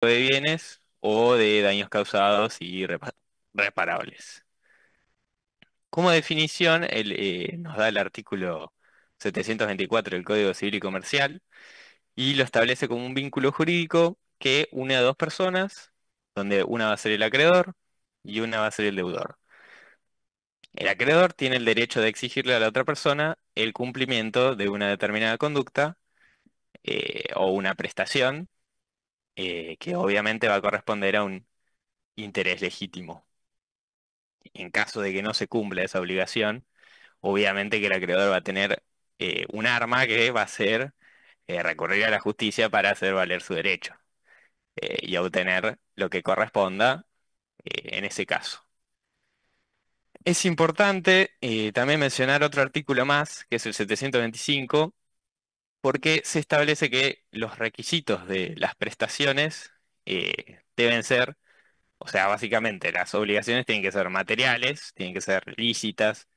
de bienes o de daños causados y reparables. Como definición, nos da el artículo 724 del Código Civil y Comercial y lo establece como un vínculo jurídico que une a dos personas, donde una va a ser el acreedor y una va a ser el deudor. El acreedor tiene el derecho de exigirle a la otra persona el cumplimiento de una determinada conducta o una prestación que obviamente va a corresponder a un interés legítimo. En caso de que no se cumpla esa obligación, obviamente que el acreedor va a tener un arma que va a ser recurrir a la justicia para hacer valer su derecho y obtener lo que corresponda en ese caso. Es importante también mencionar otro artículo más, que es el 725, porque se establece que los requisitos de las prestaciones deben ser, o sea, básicamente las obligaciones tienen que ser materiales, tienen que ser lícitas,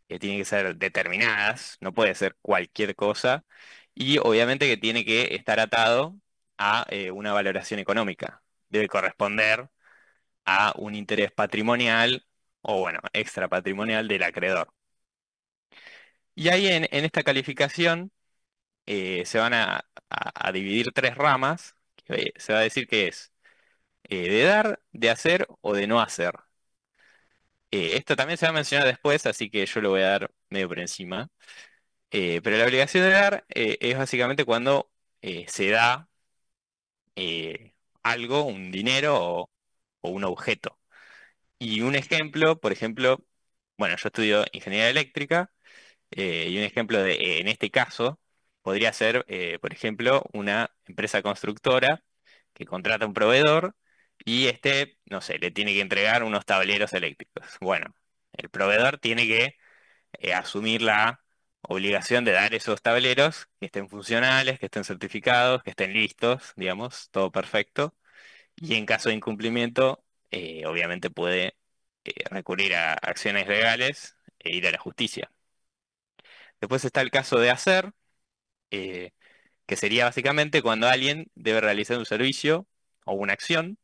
tienen que ser determinadas, no puede ser cualquier cosa, y obviamente que tiene que estar atado a una valoración económica. Debe corresponder a un interés patrimonial o, bueno, extra patrimonial del acreedor. Y ahí en esta calificación se van a dividir tres ramas, que se va a decir que es de dar, de hacer o de no hacer. Esto también se va a mencionar después, así que yo lo voy a dar medio por encima. Pero la obligación de dar es básicamente cuando se da algo, un dinero o un objeto. Y un ejemplo, por ejemplo, bueno, yo estudio ingeniería eléctrica y un ejemplo en este caso podría ser, por ejemplo, una empresa constructora que contrata a un proveedor y este, no sé, le tiene que entregar unos tableros eléctricos. Bueno, el proveedor tiene que asumir la obligación de dar esos tableros que estén funcionales, que estén certificados, que estén listos, digamos, todo perfecto. Y en caso de incumplimiento, obviamente puede recurrir a acciones legales e ir a la justicia. Después está el caso de hacer, eh, que sería básicamente cuando alguien debe realizar un servicio o una acción.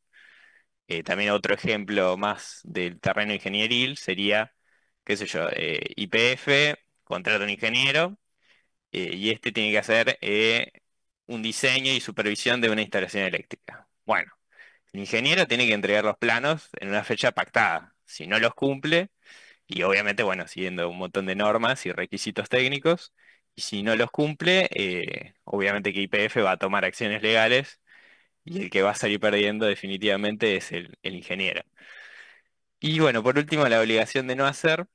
También otro ejemplo más del terreno ingenieril sería, qué sé yo, YPF contrata a un ingeniero y este tiene que hacer un diseño y supervisión de una instalación eléctrica. Bueno, el ingeniero tiene que entregar los planos en una fecha pactada. Si no los cumple, y obviamente, bueno, siguiendo un montón de normas y requisitos técnicos, y si no los cumple, obviamente que YPF va a tomar acciones legales y el que va a salir perdiendo definitivamente es el ingeniero. Y bueno, por último, la obligación de no hacer,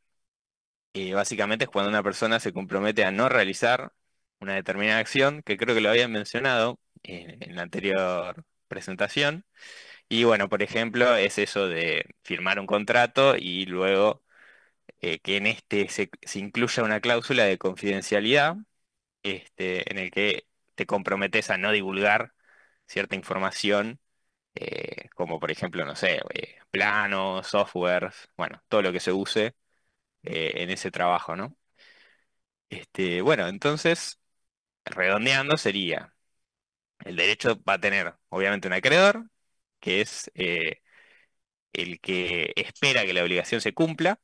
básicamente es cuando una persona se compromete a no realizar una determinada acción, que creo que lo habían mencionado en la anterior presentación. Y bueno, por ejemplo, es eso de firmar un contrato y luego que en este se incluya una cláusula de confidencialidad, en el que te comprometes a no divulgar cierta información, como por ejemplo, no sé, planos, softwares, bueno, todo lo que se use en ese trabajo, ¿no? Bueno, entonces, redondeando sería, el derecho va a tener, obviamente, un acreedor, que es el que espera que la obligación se cumpla,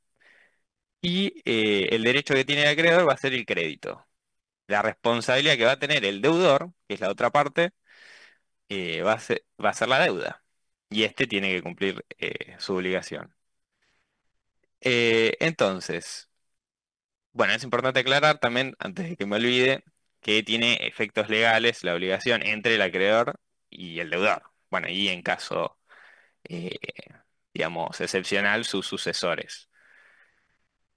y el derecho que tiene el acreedor va a ser el crédito. La responsabilidad que va a tener el deudor, que es la otra parte, va a ser la deuda. Y este tiene que cumplir su obligación. Entonces, bueno, es importante aclarar también, antes de que me olvide, que tiene efectos legales la obligación entre el acreedor y el deudor. Bueno, y en caso, eh, digamos, excepcional, sus sucesores.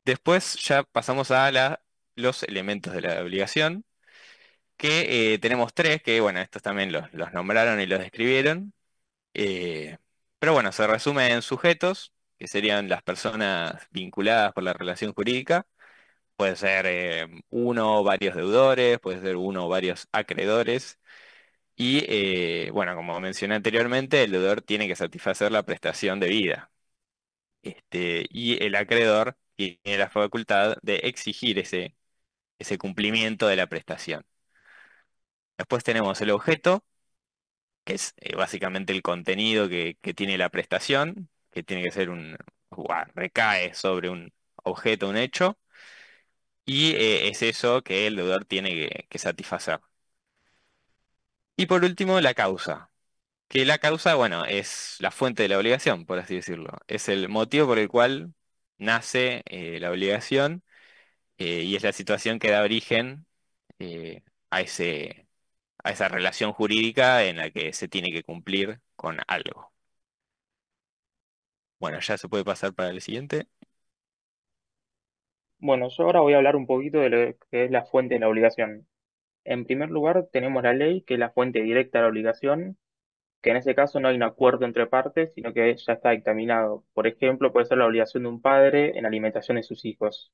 Después ya pasamos a los elementos de la obligación, que tenemos tres, que bueno, estos también los nombraron y los describieron. Eh, pero bueno, se resume en sujetos, que serían las personas vinculadas por la relación jurídica. Puede ser uno o varios deudores, puede ser uno o varios acreedores. Y bueno, como mencioné anteriormente, el deudor tiene que satisfacer la prestación debida. Y el acreedor tiene la facultad de exigir ese cumplimiento de la prestación. Después tenemos el objeto, que es básicamente el contenido que tiene la prestación, que tiene que ser recae sobre un objeto, un hecho, y es eso que el deudor tiene que satisfacer. Y por último, la causa, que la causa, bueno, es la fuente de la obligación, por así decirlo. Es el motivo por el cual nace la obligación y es la situación que da origen a a esa relación jurídica en la que se tiene que cumplir con algo. Bueno, ya se puede pasar para el siguiente. Bueno, yo ahora voy a hablar un poquito de lo que es la fuente de la obligación. En primer lugar, tenemos la ley, que es la fuente directa de la obligación, que en ese caso no hay un acuerdo entre partes, sino que ya está dictaminado. Por ejemplo, puede ser la obligación de un padre en alimentación de sus hijos.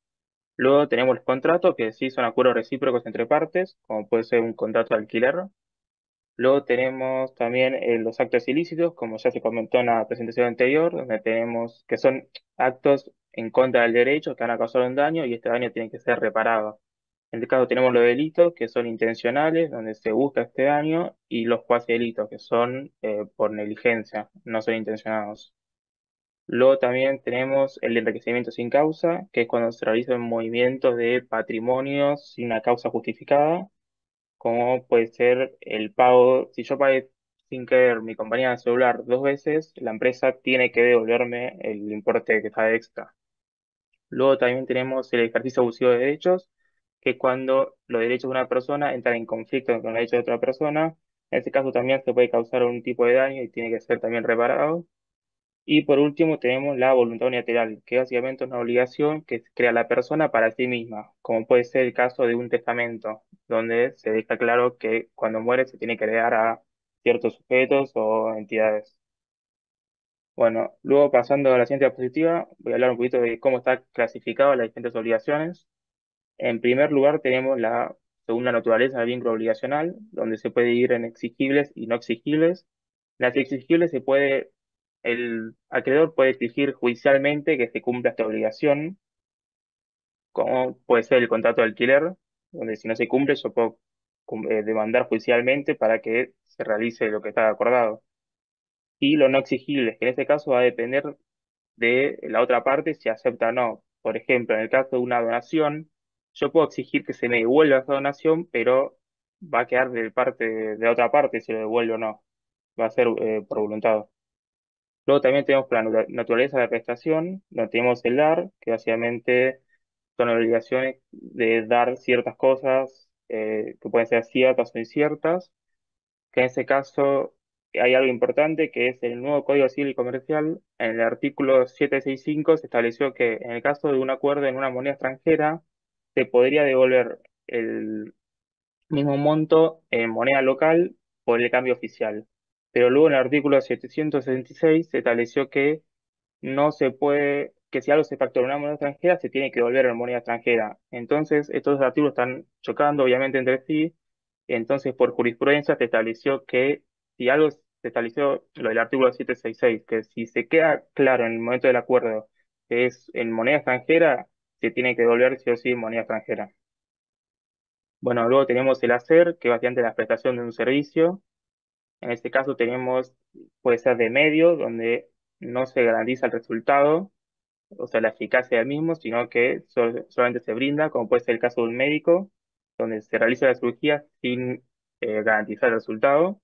Luego tenemos los contratos, que sí son acuerdos recíprocos entre partes, como puede ser un contrato de alquiler. Luego tenemos también los actos ilícitos, como ya se comentó en la presentación anterior, donde tenemos que son actos en contra del derecho que van a causar un daño y este daño tiene que ser reparado. En este caso tenemos los delitos que son intencionales, donde se busca este daño, y los cuasi delitos, que son por negligencia, no son intencionados. Luego también tenemos el enriquecimiento sin causa, que es cuando se realizan movimientos de patrimonio sin una causa justificada, como puede ser el pago. Si yo pagué sin querer mi compañía de celular 2 veces, la empresa tiene que devolverme el importe que está extra. Luego también tenemos el ejercicio abusivo de derechos, que es cuando los derechos de una persona entran en conflicto con los derechos de otra persona. En ese caso también se puede causar un tipo de daño y tiene que ser también reparado. Y por último tenemos la voluntad unilateral, que básicamente es una obligación que crea la persona para sí misma, como puede ser el caso de un testamento, donde se deja claro que cuando muere se tiene que heredar a ciertos sujetos o entidades. Bueno, luego pasando a la ciencia positiva, voy a hablar un poquito de cómo está clasificado las distintas obligaciones. En primer lugar tenemos según la naturaleza del vínculo obligacional, donde se puede ir en exigibles y no exigibles. Las exigibles el acreedor puede exigir judicialmente que se cumpla esta obligación, como puede ser el contrato de alquiler, donde si no se cumple yo puedo demandar judicialmente para que se realice lo que está acordado. Y lo no exigible, que en este caso va a depender de la otra parte si acepta o no. Por ejemplo, en el caso de una donación, yo puedo exigir que se me devuelva esa donación, pero va a quedar de parte de otra parte si lo devuelve o no. Va a ser por voluntad. Luego también tenemos la naturaleza de la prestación, donde tenemos el dar, que básicamente son obligaciones de dar ciertas cosas que pueden ser ciertas o inciertas, que en ese caso hay algo importante que es el nuevo Código Civil y Comercial. En el artículo 765 se estableció que en el caso de un acuerdo en una moneda extranjera, se podría devolver el mismo monto en moneda local por el cambio oficial. Pero luego en el artículo 766 se estableció que no se puede, que si algo se factura en una moneda extranjera, se tiene que devolver en moneda extranjera. Entonces, estos dos artículos están chocando obviamente entre sí. Entonces, por jurisprudencia se estableció que si algo se estableció, lo del artículo 766, que si se queda claro en el momento del acuerdo que es en moneda extranjera, se tiene que devolver sí o sí en moneda extranjera. Bueno, luego tenemos el hacer, que es básicamente la prestación de un servicio. En este caso tenemos, puede ser de medio, donde no se garantiza el resultado, o sea, la eficacia del mismo, sino que solamente se brinda, como puede ser el caso de un médico, donde se realiza la cirugía sin garantizar el resultado.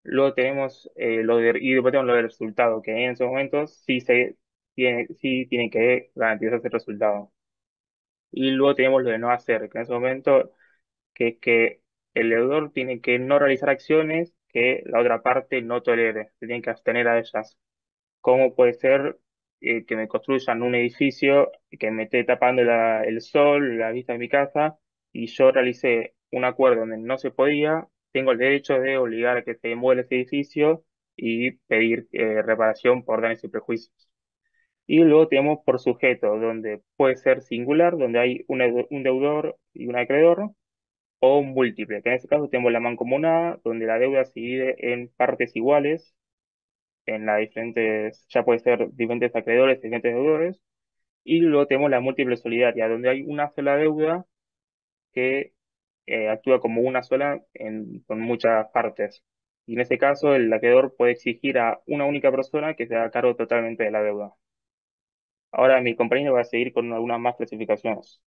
Luego tenemos y después tenemos lo del resultado, que en esos momentos sí tiene que garantizarse el resultado. Y luego tenemos lo de no hacer, que en ese momento, que es que el deudor tiene que no realizar acciones que la otra parte no tolere, se tiene que abstener a ellas. ¿Cómo puede ser que me construyan un edificio que me esté tapando el sol, la vista de mi casa, y yo realicé un acuerdo donde no se podía? Tengo el derecho de obligar a que se demuela ese edificio y pedir reparación por daños y prejuicios. Y luego tenemos por sujeto, donde puede ser singular, donde hay un deudor y un acreedor, o un múltiple, que en este caso tenemos la mancomunada, donde la deuda se divide en partes iguales en las diferentes, ya puede ser diferentes acreedores, diferentes deudores, y luego tenemos la múltiple solidaria, donde hay una sola deuda que actúa como una sola con muchas partes. Y en ese caso, el acreedor puede exigir a una única persona que se haga cargo totalmente de la deuda. Ahora mi compañero va a seguir con algunas más clasificaciones.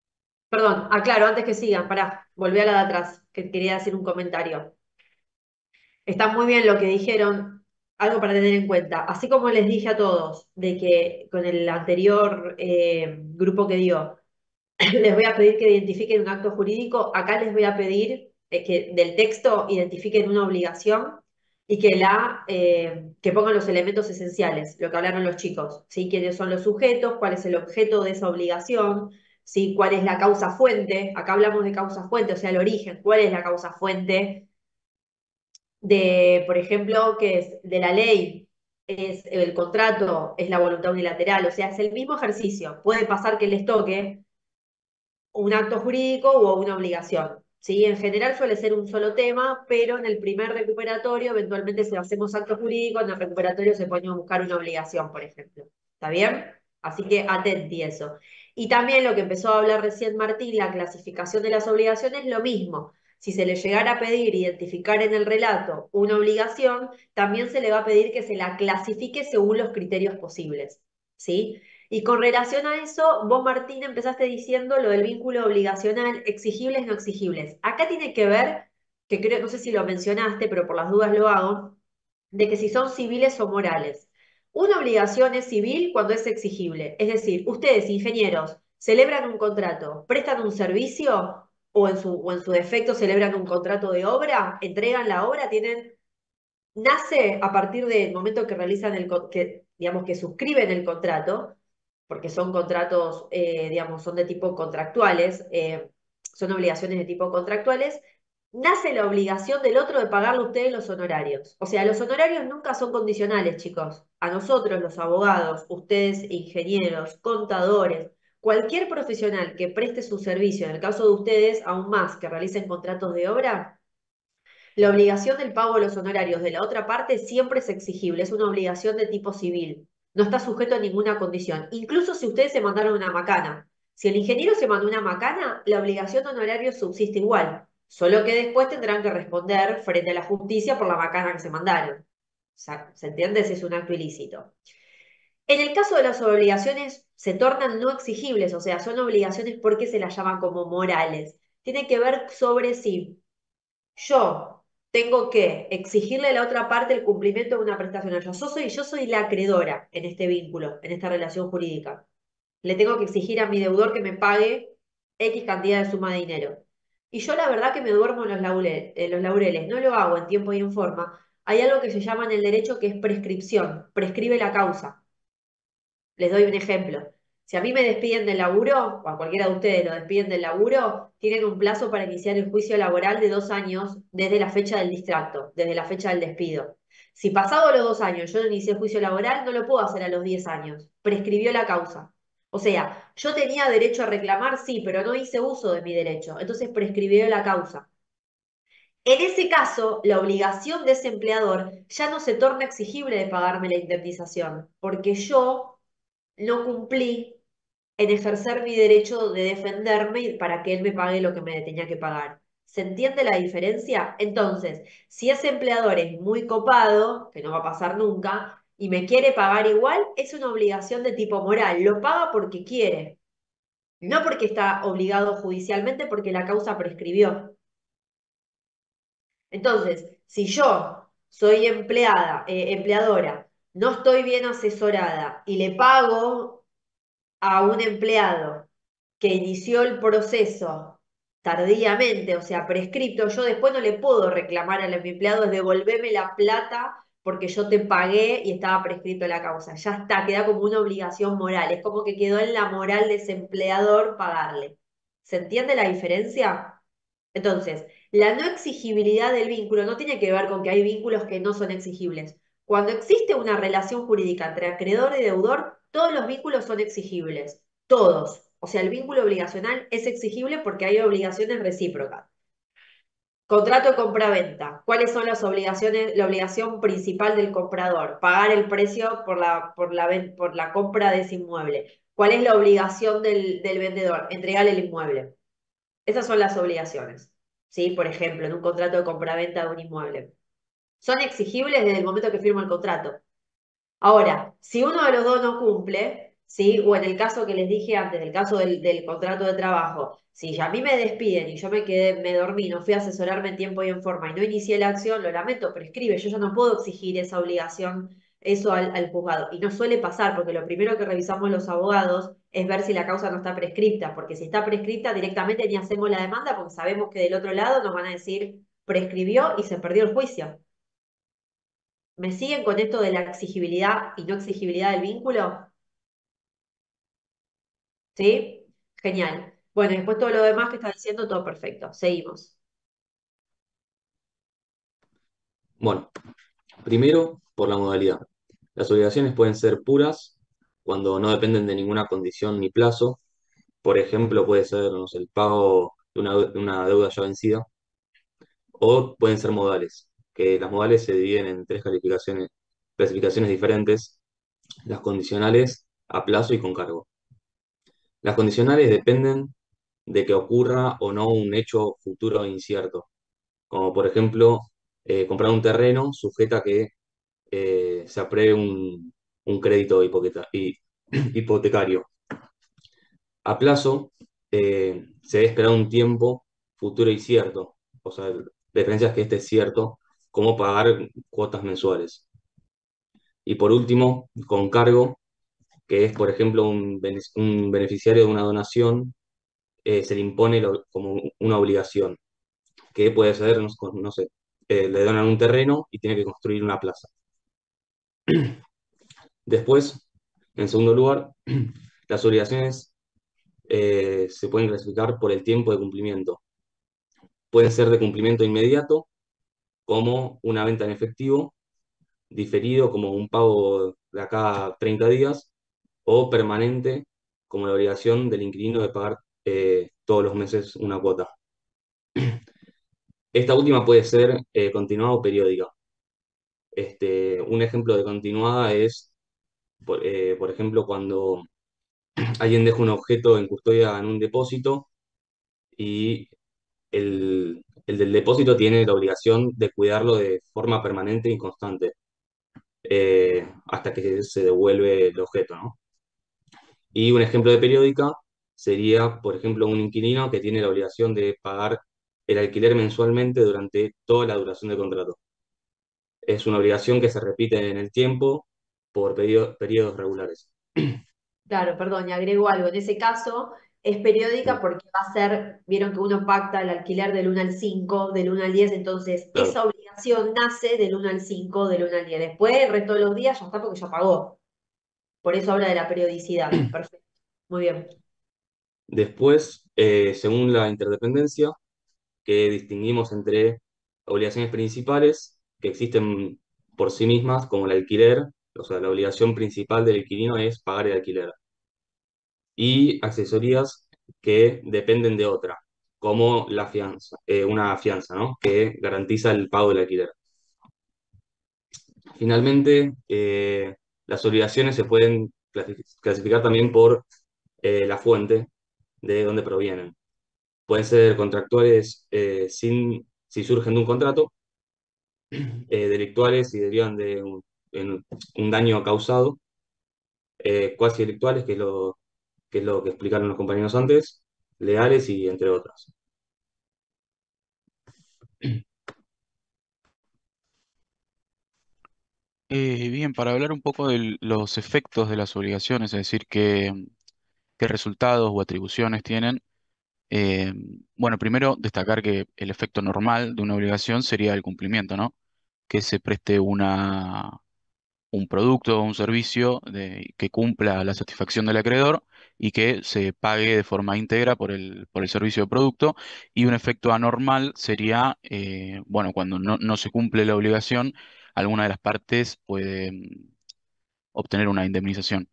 Perdón, aclaro, antes que sigan, pará, volví a la de atrás, que quería decir un comentario. Está muy bien lo que dijeron, algo para tener en cuenta. Así como les dije a todos de que con el anterior grupo que dio, les voy a pedir que identifiquen un acto jurídico, acá les voy a pedir que del texto identifiquen una obligación y que pongan los elementos esenciales, lo que hablaron los chicos, ¿sí? ¿Quiénes son los sujetos? ¿Cuál es el objeto de esa obligación? ¿Sí? ¿Cuál es la causa fuente? Acá hablamos de causa fuente, o sea, el origen. ¿Cuál es la causa fuente de, por ejemplo, que es de la ley? Es el contrato, es la voluntad unilateral, o sea, es el mismo ejercicio. Puede pasar que les toque un acto jurídico o una obligación. ¿Sí? En general suele ser un solo tema, pero en el primer recuperatorio, eventualmente si hacemos acto jurídico, en el recuperatorio se pone a buscar una obligación, por ejemplo. ¿Está bien? Así que atenti eso. Y también lo que empezó a hablar recién Martín, la clasificación de las obligaciones, lo mismo. Si se le llegara a pedir identificar en el relato una obligación, también se le va a pedir que se la clasifique según los criterios posibles. ¿Sí? Y con relación a eso, vos, Martín, empezaste diciendo lo del vínculo obligacional, exigibles, no exigibles. Acá tiene que ver, que creo, no sé si lo mencionaste, pero por las dudas lo hago, de que si son civiles o morales. Una obligación es civil cuando es exigible. Es decir, ustedes, ingenieros, celebran un contrato, prestan un servicio o en su defecto celebran un contrato de obra, entregan la obra, nace a partir del momento que realizan digamos, que suscriben el contrato, porque son contratos, digamos, son de tipo contractuales, son obligaciones de tipo contractuales, nace la obligación del otro de pagarle a ustedes los honorarios. O sea, los honorarios nunca son condicionales, chicos. A nosotros, los abogados, ustedes, ingenieros, contadores, cualquier profesional que preste su servicio, en el caso de ustedes, aún más que realicen contratos de obra, la obligación del pago de los honorarios de la otra parte siempre es exigible, es una obligación de tipo civil, no está sujeto a ninguna condición. Incluso si ustedes se mandaron una macana, si el ingeniero se mandó una macana, la obligación de honorarios subsiste igual, solo que después tendrán que responder frente a la justicia por la macana que se mandaron. O sea, ¿se entiende? Ese es un acto ilícito. En el caso de las obligaciones, se tornan no exigibles, o sea, son obligaciones porque se las llaman como morales. Tiene que ver sobre si yo tengo que exigirle a la otra parte el cumplimiento de una prestación. Yo soy la acreedora en este vínculo, en esta relación jurídica. Le tengo que exigir a mi deudor que me pague X cantidad de suma de dinero. Y yo la verdad que me duermo en los laureles, no lo hago en tiempo y en forma. Hay algo que se llama en el derecho que es prescripción, prescribe la causa. Les doy un ejemplo. Si a mí me despiden del laburo, o a cualquiera de ustedes lo despiden del laburo, tienen un plazo para iniciar el juicio laboral de 2 años desde la fecha del distracto, desde la fecha del despido. Si pasado los 2 años yo no inicié el juicio laboral, no lo puedo hacer a los 10 años. Prescribió la causa. O sea, yo tenía derecho a reclamar, sí, pero no hice uso de mi derecho. Entonces prescribió la causa. En ese caso, la obligación de ese empleador ya no se torna exigible de pagarme la indemnización, porque yo no cumplí en ejercer mi derecho de defenderme para que él me pague lo que me tenía que pagar. ¿Se entiende la diferencia? Entonces, si ese empleador es muy copado, que no va a pasar nunca, y me quiere pagar igual, es una obligación de tipo moral. Lo paga porque quiere, no porque está obligado judicialmente porque la causa prescribió. Entonces, si yo soy empleadora, no estoy bien asesorada y le pago a un empleado que inició el proceso tardíamente, o sea, prescripto, yo después no le puedo reclamar al empleado es devolverme la plata porque yo te pagué y estaba prescrito la causa. Ya está, queda como una obligación moral. Es como que quedó en la moral de ese empleador pagarle. ¿Se entiende la diferencia? Entonces, la no exigibilidad del vínculo no tiene que ver con que hay vínculos que no son exigibles. Cuando existe una relación jurídica entre acreedor y deudor, todos los vínculos son exigibles. Todos. O sea, el vínculo obligacional es exigible porque hay obligaciones recíprocas. Contrato de compraventa. ¿Cuáles son las obligaciones? La obligación principal del comprador, pagar el precio por la compra de ese inmueble. ¿Cuál es la obligación del vendedor? Entregar el inmueble. Esas son las obligaciones. ¿Sí? Por ejemplo, en un contrato de compraventa de un inmueble. son exigibles desde el momento que firmo el contrato. Ahora, si uno de los dos no cumple, ¿sí? O en el caso que les dije antes, el caso del contrato de trabajo, si a mí me despiden y yo me quedé, me dormí, no fui a asesorarme en tiempo y en forma y no inicié la acción, lo lamento, prescribe, yo ya no puedo exigir esa obligación, eso al juzgado. Y no suele pasar, porque lo primero que revisamos los abogados es ver si la causa no está prescripta, porque si está prescripta directamente ni hacemos la demanda porque sabemos que del otro lado nos van a decir prescribió y se perdió el juicio. ¿Me siguen con esto de la exigibilidad y no exigibilidad del vínculo? ¿Sí? Genial. Bueno, y después todo lo demás que está diciendo, todo perfecto. Seguimos. Bueno, primero, por la modalidad. Las obligaciones pueden ser puras cuando no dependen de ninguna condición ni plazo. Por ejemplo, puede ser, no sé, el pago de una deuda ya vencida. O pueden ser modales, que las modales se dividen en tres clasificaciones diferentes: las condicionales, a plazo y con cargo. Las condicionales dependen de que ocurra o no un hecho futuro incierto, como por ejemplo comprar un terreno sujeta a que se apruebe un crédito hipotecario. A plazo se debe esperar un tiempo futuro y cierto, o sea, la diferencia es que este es cierto, como pagar cuotas mensuales. Y por último, con cargo, que es por ejemplo un beneficiario de una donación, se le impone como una obligación, que puede ser, no, no sé, le donan un terreno y tiene que construir una plaza. Después, en segundo lugar, las obligaciones se pueden clasificar por el tiempo de cumplimiento. Pueden ser de cumplimiento inmediato, como una venta en efectivo, diferido, como un pago de acá a 30 días, o permanente, como la obligación del inquilino de pagar todos los meses una cuota. Esta última puede ser continuada o periódica. Un ejemplo de continuada es, por ejemplo, cuando alguien deja un objeto en custodia en un depósito y el del depósito tiene la obligación de cuidarlo de forma permanente y constante hasta que se devuelve el objeto, ¿no? Y un ejemplo de periódica sería, por ejemplo, un inquilino que tiene la obligación de pagar el alquiler mensualmente durante toda la duración del contrato. Es una obligación que se repite en el tiempo por periodos regulares. Claro, perdón, y agrego algo. En ese caso es periódica Sí, porque va a ser, vieron que uno pacta el alquiler del 1 al 5, del 1 al 10, entonces claro. esa obligación nace del 1 al 5, del 1 al 10. Después, el resto de los días ya está porque ya pagó. Por eso habla de la periodicidad. Perfecto. Muy bien. Después, según la interdependencia, que distinguimos entre obligaciones principales que existen por sí mismas, como el alquiler, o sea, la obligación principal del inquilino es pagar el alquiler, y accesorías que dependen de otra, como la fianza, una fianza, ¿no? Que garantiza el pago del alquiler. Finalmente, las obligaciones se pueden clasificar también por la fuente de dónde provienen. Pueden ser contractuales si surgen de un contrato, delictuales si derivan de un daño causado, cuasi delictuales, que es lo que explicaron los compañeros antes, legales y entre otras. Bien, para hablar un poco de los efectos de las obligaciones, es decir, qué resultados o atribuciones tienen. eh, bueno, primero destacar que el efecto normal de una obligación sería el cumplimiento, ¿no? Que se preste un producto o un servicio que cumpla la satisfacción del acreedor y que se pague de forma íntegra por el servicio o producto. Y un efecto anormal sería, bueno, cuando no se cumple la obligación, alguna de las partes puede obtener una indemnización.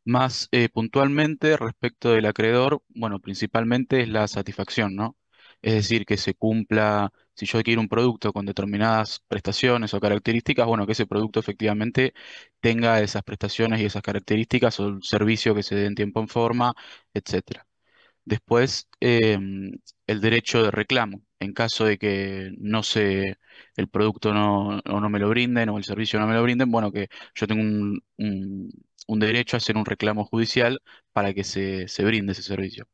Más puntualmente respecto del acreedor, bueno, principalmente es la satisfacción, ¿no? Es decir, que se cumpla, si yo quiero un producto con determinadas prestaciones o características, bueno, que ese producto efectivamente tenga esas prestaciones y esas características o el servicio que se dé en tiempo en forma, etcétera. Después, el derecho de reclamo. En caso de que no se, el producto no, o no me lo brinden o el servicio no me lo brinden, bueno, que yo tengo un derecho a hacer un reclamo judicial para que se brinde ese servicio.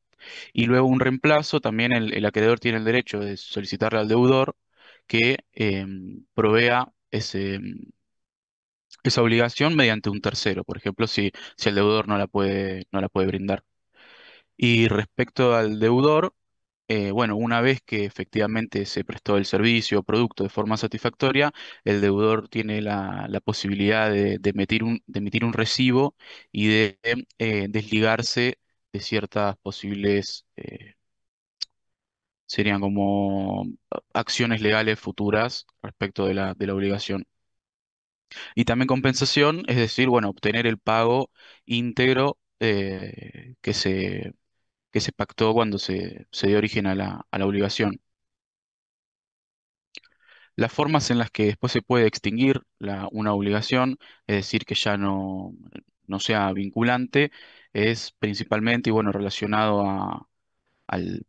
Y luego un reemplazo, también el acreedor tiene el derecho de solicitarle al deudor que provea esa obligación mediante un tercero, por ejemplo, si el deudor no la puede brindar. Y respecto al deudor, bueno, una vez que efectivamente se prestó el servicio o producto de forma satisfactoria, el deudor tiene la posibilidad de emitir un recibo y de desligarse de ciertas posibles, serían como acciones legales futuras respecto de la obligación. Y también compensación, es decir, bueno, obtener el pago íntegro que se pactó cuando se dio origen a la obligación. Las formas en las que después se puede extinguir una obligación, es decir, que ya no sea vinculante, es principalmente, y bueno, relacionado al,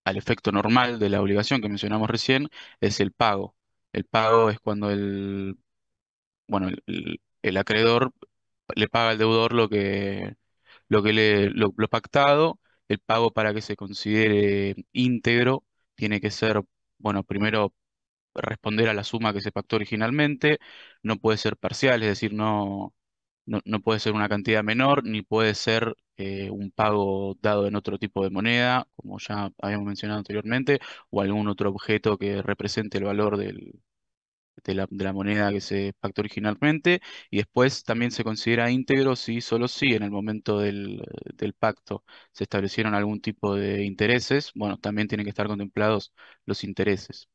al efecto normal de la obligación que mencionamos recién, es el pago. El pago es cuando bueno, el acreedor le paga al deudor lo pactado. El pago, para que se considere íntegro, tiene que ser, bueno, primero responder a la suma que se pactó originalmente, no puede ser parcial, es decir, no puede ser una cantidad menor, ni puede ser un pago dado en otro tipo de moneda, como ya habíamos mencionado anteriormente, o algún otro objeto que represente el valor de la moneda que se pactó originalmente. Y después también se considera íntegro si, solo si en el momento del pacto se establecieron algún tipo de intereses, bueno, también tienen que estar contemplados los intereses.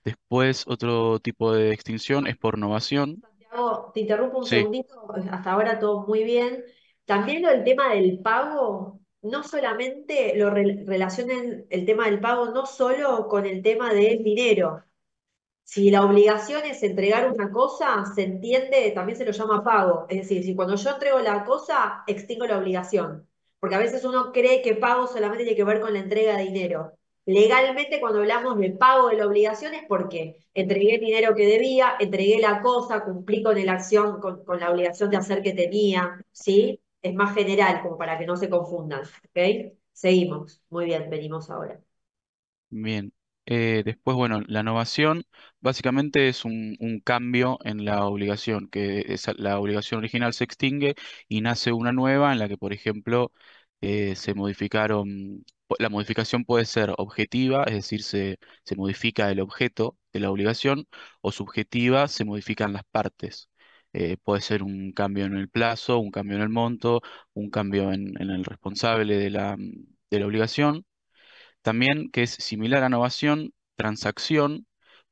Después, otro tipo de extinción es por novación. Santiago, te interrumpo un Sí, segundito, hasta ahora todo muy bien. También lo del tema del pago, no solamente relacionen el tema del pago no solo con el tema del dinero. Si la obligación es entregar una cosa, se entiende, también se lo llama pago. Es decir, si cuando yo entrego la cosa, extingo la obligación. Porque a veces uno cree que pago solamente tiene que ver con la entrega de dinero. Legalmente, cuando hablamos de pago de la obligación, es porque entregué el dinero que debía, entregué la cosa, cumplí con la acción, con la obligación de hacer que tenía, ¿sí? Es más general, como para que no se confundan, ¿ok? Seguimos. Muy bien, venimos ahora. bien. Después, bueno, la novación básicamente es un cambio en la obligación, que la obligación original se extingue y nace una nueva en la que, por ejemplo, se modificaron, la modificación puede ser objetiva, es decir, se modifica el objeto de la obligación, o subjetiva, se modifican las partes. Puede ser un cambio en el plazo, un cambio en el monto, un cambio en el responsable de la obligación. También, que es similar a novación, transacción,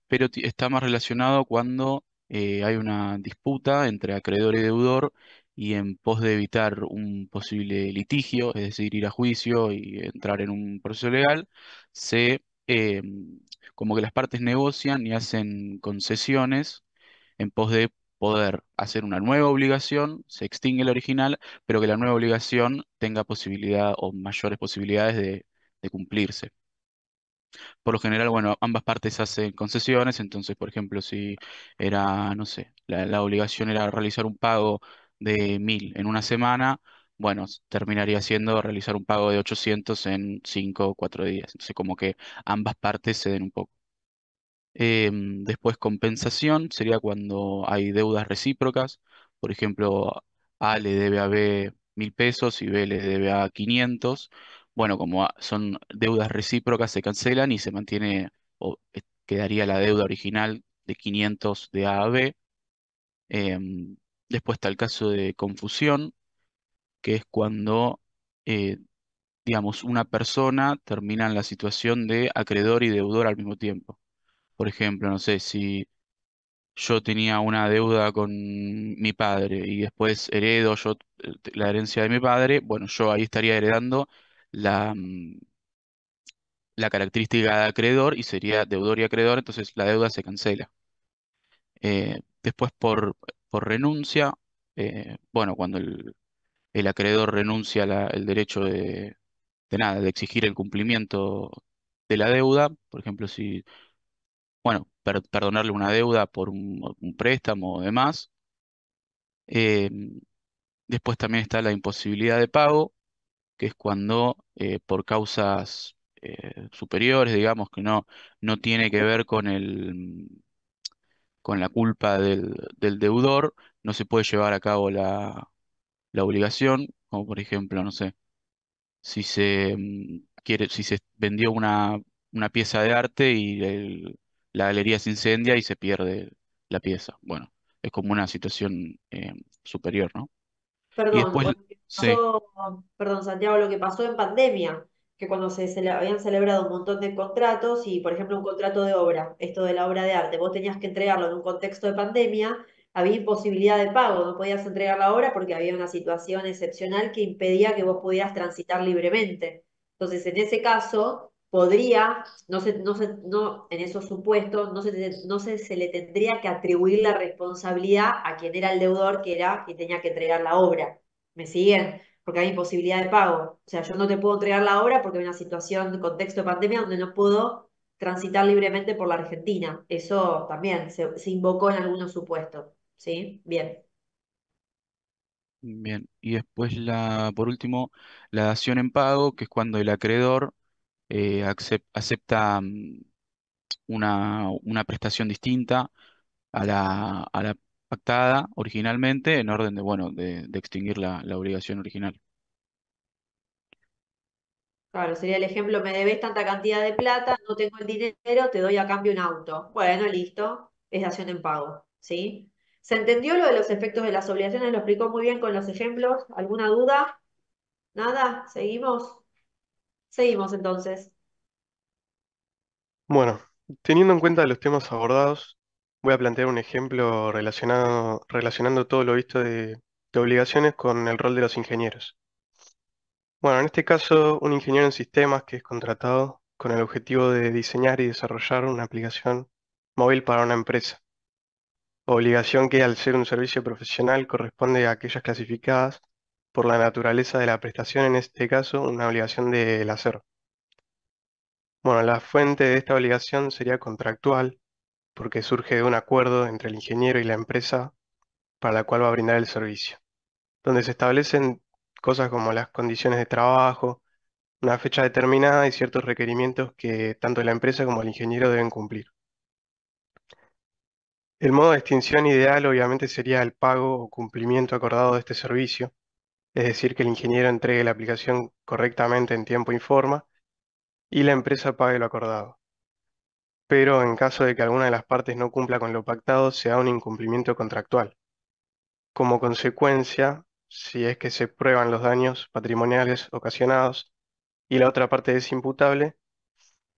pero está más relacionado cuando hay una disputa entre acreedor y deudor, y en pos de evitar un posible litigio, es decir, ir a juicio y entrar en un proceso legal, como que las partes negocian y hacen concesiones en pos de poder hacer una nueva obligación, se extingue la original, pero que la nueva obligación tenga posibilidad o mayores posibilidades de cumplirse. Por lo general, bueno, ambas partes hacen concesiones, entonces, por ejemplo, si era, no sé, la obligación era realizar un pago de 1.000 en una semana, bueno, terminaría siendo realizar un pago de 800 en 5 o 4 días. Entonces, como que ambas partes ceden un poco. Después, compensación sería cuando hay deudas recíprocas. Por ejemplo, A le debe a B 1.000 pesos y B le debe a 500. Bueno, como son deudas recíprocas, se cancelan y se mantiene, o quedaría la deuda original de 500 de A a B. Em, Después está el caso de confusión, que es cuando, eh, digamos, una persona termina en la situación de acreedor y deudor al mismo tiempo. Por ejemplo, no sé si yo tenía una deuda con mi padre y después heredo yo la herencia de mi padre, bueno, yo ahí estaría heredando la característica de acreedor y sería deudor y acreedor, entonces la deuda se cancela. Después, por renuncia, bueno, cuando el acreedor renuncia el derecho de nada, de exigir el cumplimiento de la deuda. Por ejemplo, si, bueno, perdonarle una deuda por un préstamo o demás. Eh, Después también está la imposibilidad de pago, que es cuando por causas superiores, digamos, que no tiene que ver con la culpa del deudor, no se puede llevar a cabo la obligación, como por ejemplo, no sé, si se vendió una pieza de arte y la galería se incendia y se pierde la pieza. Bueno, es como una situación superior, ¿no? Y Perdón, después, o lo que sí, pasó, perdón, Santiago, lo que pasó en pandemia, que cuando habían celebrado un montón de contratos y, por ejemplo, un contrato de obra, esto de la obra de arte, vos tenías que entregarlo en un contexto de pandemia, había imposibilidad de pago, no podías entregar la obra porque había una situación excepcional que impedía que vos pudieras transitar libremente. Entonces, en ese caso, podría, no, en esos supuestos, se le tendría que atribuir la responsabilidad a quien era el deudor, que era quien tenía que entregar la obra. ¿Me siguen? Porque hay imposibilidad de pago. O sea, yo no te puedo entregar la obra porque hay una situación, de contexto de pandemia donde no puedo transitar libremente por la Argentina. Eso también se invocó en algunos supuestos. ¿Sí? Bien. bien. Y después por último, la dación en pago, que es cuando el acreedor acepta una prestación distinta a la pactada originalmente en orden de, bueno, de extinguir la obligación original. Claro, sería el ejemplo, me debes tanta cantidad de plata, no tengo el dinero, te doy a cambio un auto. Bueno, listo, es dación en pago, ¿sí? ¿Se entendió lo de los efectos de las obligaciones? Lo explicó muy bien con los ejemplos. ¿Alguna duda? ¿Nada? ¿Seguimos? Seguimos entonces. Bueno, teniendo en cuenta los temas abordados, voy a plantear un ejemplo relacionando todo lo visto de obligaciones con el rol de los ingenieros. Bueno, en este caso, un ingeniero en sistemas que es contratado con el objetivo de diseñar y desarrollar una aplicación móvil para una empresa. Obligación que al ser un servicio profesional corresponde a aquellas clasificadas por la naturaleza de la prestación, en este caso, una obligación del hacer. Bueno, la fuente de esta obligación sería contractual porque surge de un acuerdo entre el ingeniero y la empresa para la cual va a brindar el servicio, donde se establecen cosas como las condiciones de trabajo, una fecha determinada y ciertos requerimientos que tanto la empresa como el ingeniero deben cumplir. El modo de extinción ideal obviamente sería el pago o cumplimiento acordado de este servicio, es decir, que el ingeniero entregue la aplicación correctamente en tiempo y forma y la empresa pague lo acordado. Pero en caso de que alguna de las partes no cumpla con lo pactado, se da un incumplimiento contractual. Como consecuencia, si es que se prueban los daños patrimoniales ocasionados y la otra parte es imputable,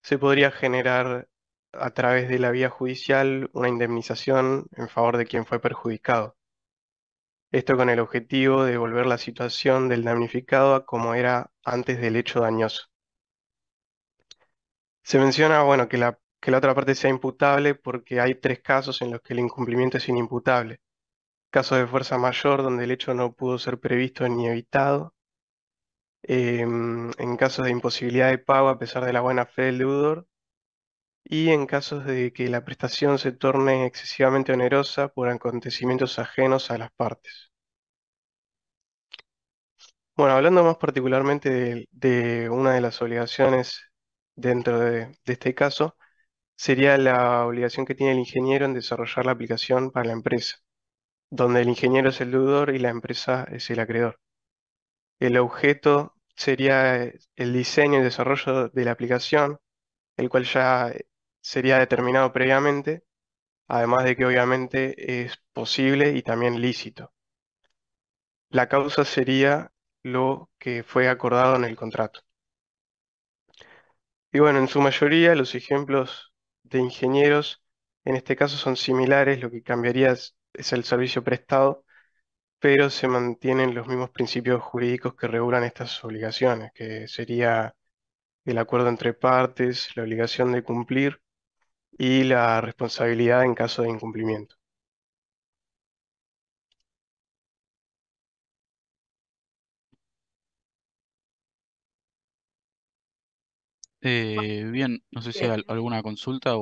se podría generar a través de la vía judicial una indemnización en favor de quien fue perjudicado. Esto con el objetivo de volver la situación del damnificado a como era antes del hecho dañoso. Se menciona, bueno, que la otra parte sea imputable porque hay tres casos en los que el incumplimiento es inimputable. Caso de fuerza mayor donde el hecho no pudo ser previsto ni evitado, en casos de imposibilidad de pago a pesar de la buena fe del deudor y en casos de que la prestación se torne excesivamente onerosa por acontecimientos ajenos a las partes. Bueno, hablando más particularmente de una de las obligaciones dentro de este caso, sería la obligación que tiene el ingeniero en desarrollar la aplicación para la empresa, donde el ingeniero es el deudor y la empresa es el acreedor. El objeto sería el diseño y desarrollo de la aplicación, el cual ya sería determinado previamente, además de que obviamente es posible y también lícito. La causa sería lo que fue acordado en el contrato. Y bueno, en su mayoría los ejemplos de ingenieros en este caso son similares, lo que cambiaría es el servicio prestado, pero se mantienen los mismos principios jurídicos que regulan estas obligaciones, que sería el acuerdo entre partes, la obligación de cumplir y la responsabilidad en caso de incumplimiento. Bien, no sé si hay Bien, alguna consulta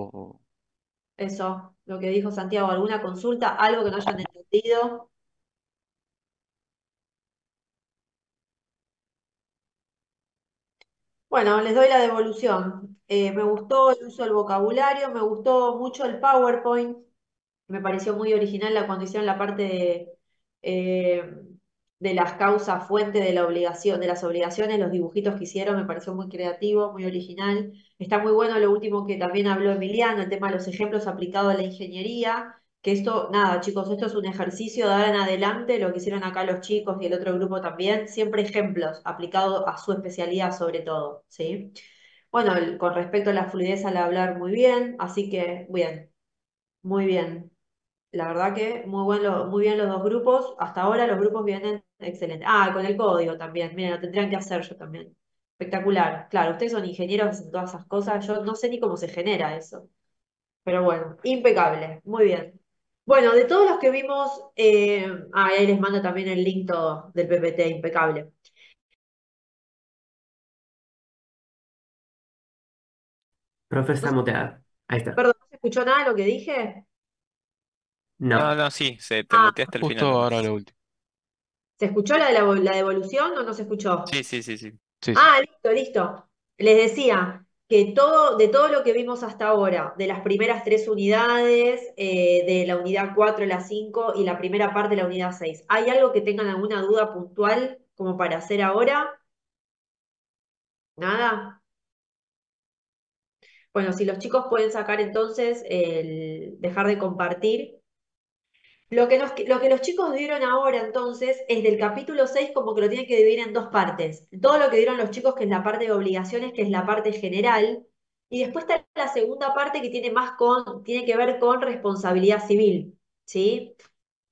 eso, lo que dijo Santiago, ¿alguna consulta? ¿Algo que no hayan entendido? Bueno, les doy la devolución. Me gustó el uso del vocabulario, me gustó mucho el PowerPoint. Me pareció muy original cuando hicieron la parte eh, de las causas fuente de la obligación, de las obligaciones, los dibujitos que hicieron, me pareció muy creativo, muy original. Está muy bueno lo último que también habló Emiliano, el tema de los ejemplos aplicados a la ingeniería, que esto, nada, chicos, esto es un ejercicio de ahora en adelante, lo que hicieron acá los chicos y el otro grupo también, siempre ejemplos aplicados a su especialidad sobre todo, ¿sí? Bueno, con respecto a la fluidez al hablar, muy bien, así que bien, muy bien. La verdad que muy bien los dos grupos. Hasta ahora los grupos vienen excelentes. Ah, con el código también. Miren, lo tendrían que hacer yo también. Espectacular. Claro, ustedes son ingenieros en todas esas cosas. Yo no sé ni cómo se genera eso. Pero bueno, impecable. Muy bien. Bueno, de todos los que vimos, ahí les mando también el link todo del PPT, impecable. Profe No está se- muteada. Ahí está. Perdón, ¿no se escuchó nada de lo que dije? No, No. no, sí, se te Ah, mutea hasta el final justo ahora nomás. lo último. ¿se escuchó la de la devolución o no se escuchó? Sí, sí, sí, sí. Sí, sí. Ah, listo, listo. Les decía que de todo lo que vimos hasta ahora, de las primeras tres unidades, de la unidad 4, la 5 y la primera parte de la unidad 6, ¿hay algo que tengan alguna duda puntual como para hacer ahora? ¿Nada? Bueno, si los chicos pueden sacar entonces el dejar de compartir. Lo que los chicos vieron ahora entonces es del capítulo 6 como que lo tienen que dividir en dos partes. Todo lo que vieron los chicos que es la parte de obligaciones, que es la parte general, y después está la segunda parte que tiene que ver con responsabilidad civil, ¿sí?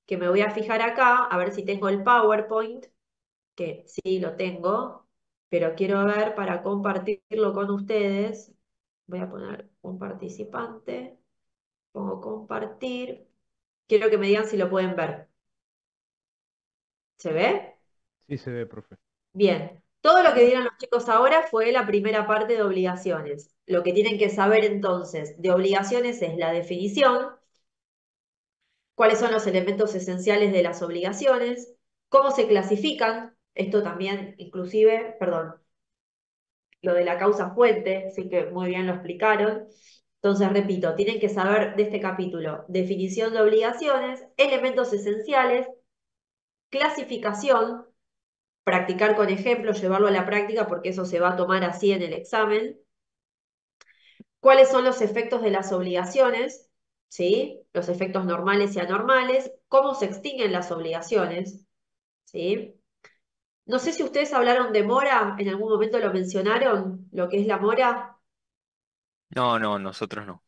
Que me voy a fijar acá, a ver si tengo el PowerPoint, que sí lo tengo, pero quiero ver para compartirlo con ustedes. Voy a poner un participante, pongo compartir, quiero que me digan si lo pueden ver. ¿Se ve? Sí se ve, profe. Bien. Todo lo que dieron los chicos ahora fue la primera parte de obligaciones. Lo que tienen que saber entonces de obligaciones es la definición, cuáles son los elementos esenciales de las obligaciones, cómo se clasifican, esto también inclusive, perdón, lo de la causa fuente, sí que muy bien lo explicaron. Entonces, repito, tienen que saber de este capítulo definición de obligaciones, elementos esenciales, clasificación, practicar con ejemplos, llevarlo a la práctica porque eso se va a tomar así en el examen. ¿Cuáles son los efectos de las obligaciones? ¿Sí? Los efectos normales y anormales. ¿Cómo se extinguen las obligaciones? ¿Sí? No sé si ustedes hablaron de mora, en algún momento lo mencionaron, lo que es la mora, No, no, nosotros no.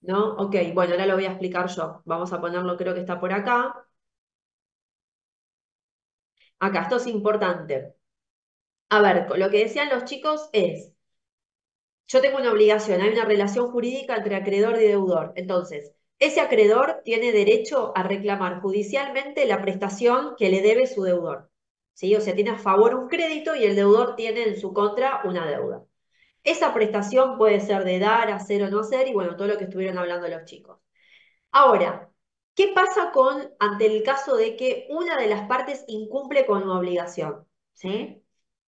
¿no? Ok, bueno, ahora lo voy a explicar yo. Vamos a ponerlo, creo que está por acá. Acá, esto es importante. A ver, lo que decían los chicos es, yo tengo una obligación, hay una relación jurídica entre acreedor y deudor. Entonces, ese acreedor tiene derecho a reclamar judicialmente la prestación que le debe su deudor. ¿Sí? O sea, tiene a favor un crédito y el deudor tiene en su contra una deuda. Esa prestación puede ser de dar, hacer o no hacer, y bueno, todo lo que estuvieron hablando los chicos. Ahora, ¿qué pasa ante el caso de que una de las partes incumple con una obligación? ¿Sí?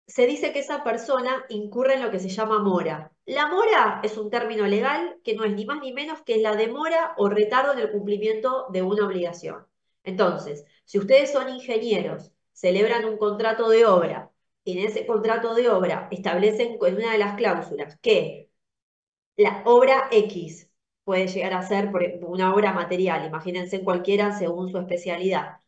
Se dice que esa persona incurre en lo que se llama mora. La mora es un término legal que no es ni más ni menos que la demora o retardo en el cumplimiento de una obligación. Entonces, si ustedes son ingenieros, celebran un contrato de obra y en ese contrato de obra establecen en una de las cláusulas que la obra X puede llegar a ser una obra material, imagínense en cualquiera según su especialidad.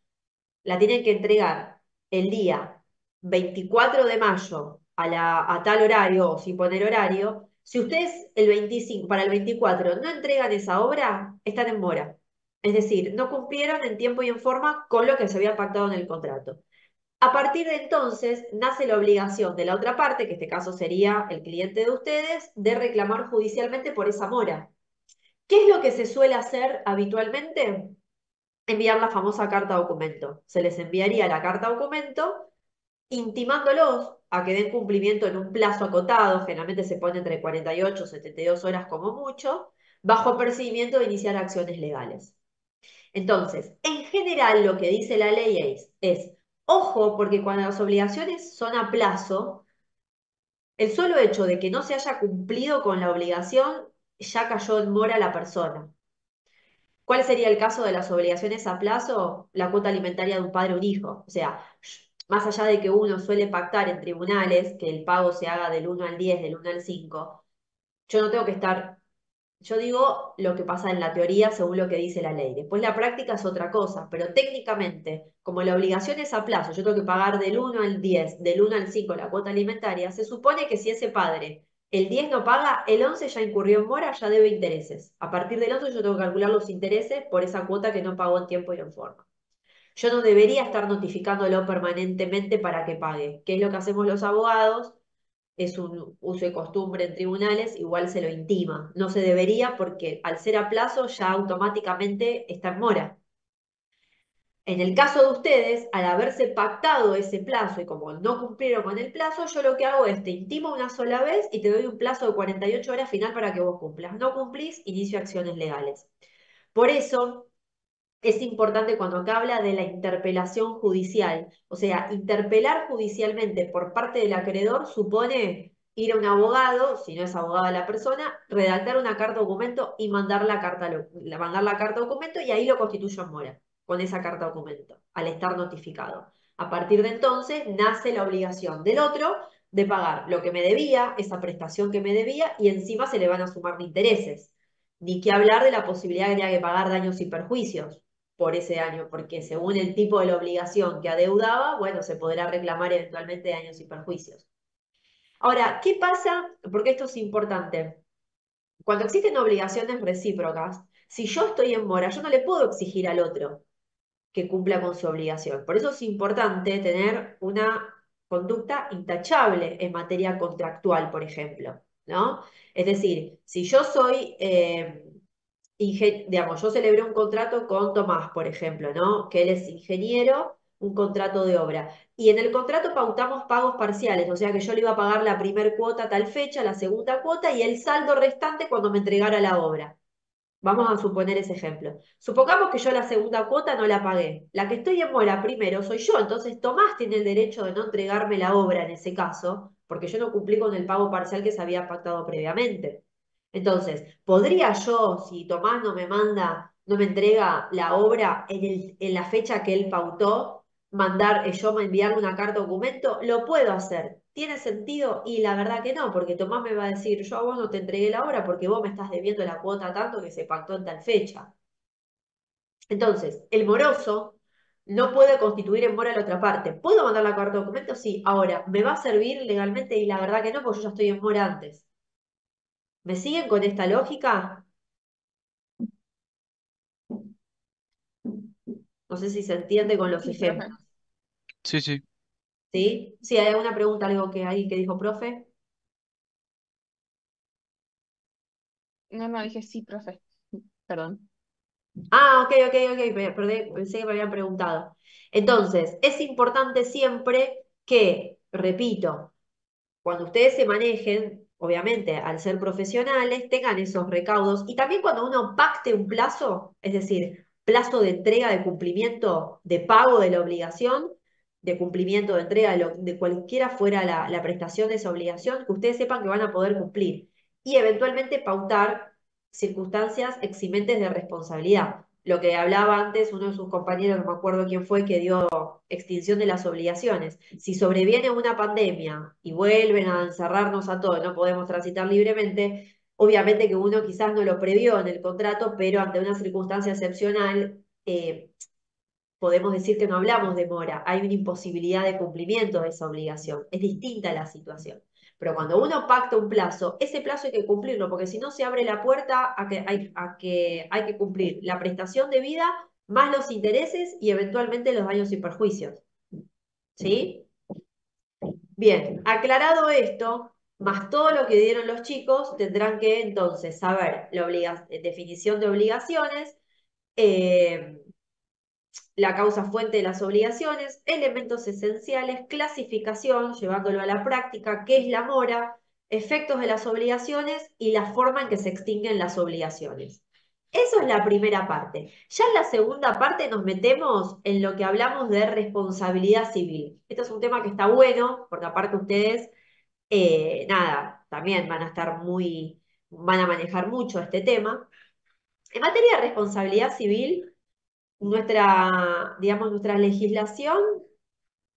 La tienen que entregar el día 24 de mayo a tal horario o sin poner horario. Si ustedes para el 24 no entregan esa obra, están en mora. Es decir, no cumplieron en tiempo y en forma con lo que se había pactado en el contrato. A partir de entonces nace la obligación de la otra parte, que en este caso sería el cliente de ustedes, de reclamar judicialmente por esa mora. ¿Qué es lo que se suele hacer habitualmente? Enviar la famosa carta documento. Se les enviaría la carta documento intimándolos a que den cumplimiento en un plazo acotado, generalmente se pone entre 48 y 72 horas como mucho, bajo percibimiento de iniciar acciones legales. Entonces, en general lo que dice la ley ojo, porque cuando las obligaciones son a plazo, el solo hecho de que no se haya cumplido con la obligación ya cayó en mora la persona. ¿Cuál sería el caso de las obligaciones a plazo? La cuota alimentaria de un padre o un hijo. O sea, más allá de que uno suele pactar en tribunales que el pago se haga del 1 al 10, del 1 al 5, yo no tengo que estar, yo digo lo que pasa en la teoría según lo que dice la ley. Después la práctica es otra cosa, pero técnicamente, como la obligación es a plazo, yo tengo que pagar del 1 al 10, del 1 al 5 la cuota alimentaria, se supone que si ese padre el 10 no paga, el 11 ya incurrió en mora, ya debe intereses. A partir del 11 yo tengo que calcular los intereses por esa cuota que no pagó en tiempo y en forma. Yo no debería estar notificándolo permanentemente para que pague, que es lo que hacemos los abogados, es un uso y costumbre en tribunales, igual se lo intima. No se debería porque al ser a plazo ya automáticamente está en mora. En el caso de ustedes, al haberse pactado ese plazo y como no cumplieron con el plazo, yo lo que hago es te intimo una sola vez y te doy un plazo de 48 horas final para que vos cumplas. No cumplís, inicio acciones legales. Por eso es importante cuando acá habla de la interpelación judicial, o sea, interpelar judicialmente por parte del acreedor supone ir a un abogado, si no es abogada la persona, redactar una carta documento y mandar mandar la carta documento y ahí lo constituyo en mora, con esa carta documento, al estar notificado. A partir de entonces nace la obligación del otro de pagar lo que me debía, esa prestación que me debía, y encima se le van a sumar intereses. Ni que hablar de la posibilidad que tenga que pagar daños y perjuicios por ese año, porque según el tipo de la obligación que adeudaba, bueno, se podrá reclamar eventualmente daños y perjuicios. Ahora, ¿qué pasa? Porque esto es importante. Cuando existen obligaciones recíprocas, si yo estoy en mora, yo no le puedo exigir al otro que cumpla con su obligación. Por eso es importante tener una conducta intachable en materia contractual, por ejemplo, ¿no? Es decir, si yo soy digamos, yo celebré un contrato con Tomás, por ejemplo, ¿no? Que él es ingeniero, un contrato de obra. Y en el contrato pautamos pagos parciales, o sea que yo le iba a pagar la primer cuota a tal fecha, la segunda cuota y el saldo restante cuando me entregara la obra. Vamos a suponer ese ejemplo. Supongamos que yo la segunda cuota no la pagué. La que estoy en mora primero soy yo, entonces Tomás tiene el derecho de no entregarme la obra en ese caso, porque yo no cumplí con el pago parcial que se había pactado previamente. Entonces, ¿podría yo, si Tomás no me manda, no me entrega la obra en la fecha que él pautó, mandar yo enviarle una carta documento? Lo puedo hacer. ¿Tiene sentido? Y la verdad que no, porque Tomás me va a decir, yo a vos no te entregué la obra porque vos me estás debiendo la cuota tanto que se pactó en tal fecha. Entonces, el moroso no puede constituir en mora la otra parte. ¿Puedo mandar la carta documento? Sí. Ahora, ¿me va a servir legalmente? Y la verdad que no, porque yo ya estoy en mora antes. ¿Me siguen con esta lógica? No sé si se entiende con los Sí, profe. ejemplos. Sí, sí. ¿Sí? Sí, hay alguna pregunta, algo que hay que dijo, profe. No, no, dije sí, profe. Perdón. Ah, ok, ok, ok, pensé que me habían preguntado. Entonces, es importante siempre que, repito, cuando ustedes se manejen, obviamente, al ser profesionales, tengan esos recaudos y también cuando uno pacte un plazo, es decir, plazo de entrega, de cumplimiento, de pago de la obligación, de cumplimiento, de entrega, de cualquiera fuera la prestación de esa obligación, que ustedes sepan que van a poder cumplir y eventualmente pautar circunstancias eximentes de responsabilidad. Lo que hablaba antes uno de sus compañeros, no me acuerdo quién fue, que dio extinción de las obligaciones. Si sobreviene una pandemia y vuelven a encerrarnos a todos, no podemos transitar libremente, obviamente que uno quizás no lo previó en el contrato, pero ante una circunstancia excepcional, podemos decir que no hablamos de mora, hay una imposibilidad de cumplimiento de esa obligación. Es distinta la situación. Pero cuando uno pacta un plazo, ese plazo hay que cumplirlo, porque si no se abre la puerta a que hay que cumplir la prestación de vida más los intereses y eventualmente los daños y perjuicios. ¿Sí? Bien, aclarado esto, más todo lo que dieron los chicos, tendrán que entonces saber la definición de obligaciones, eh, la causa fuente de las obligaciones, elementos esenciales, clasificación, llevándolo a la práctica, qué es la mora, efectos de las obligaciones y la forma en que se extinguen las obligaciones. Eso es la primera parte. Ya en la segunda parte nos metemos en lo que hablamos de responsabilidad civil. Esto es un tema que está bueno, porque aparte ustedes, nada, también van a manejar mucho este tema. En materia de responsabilidad civil, digamos, nuestra legislación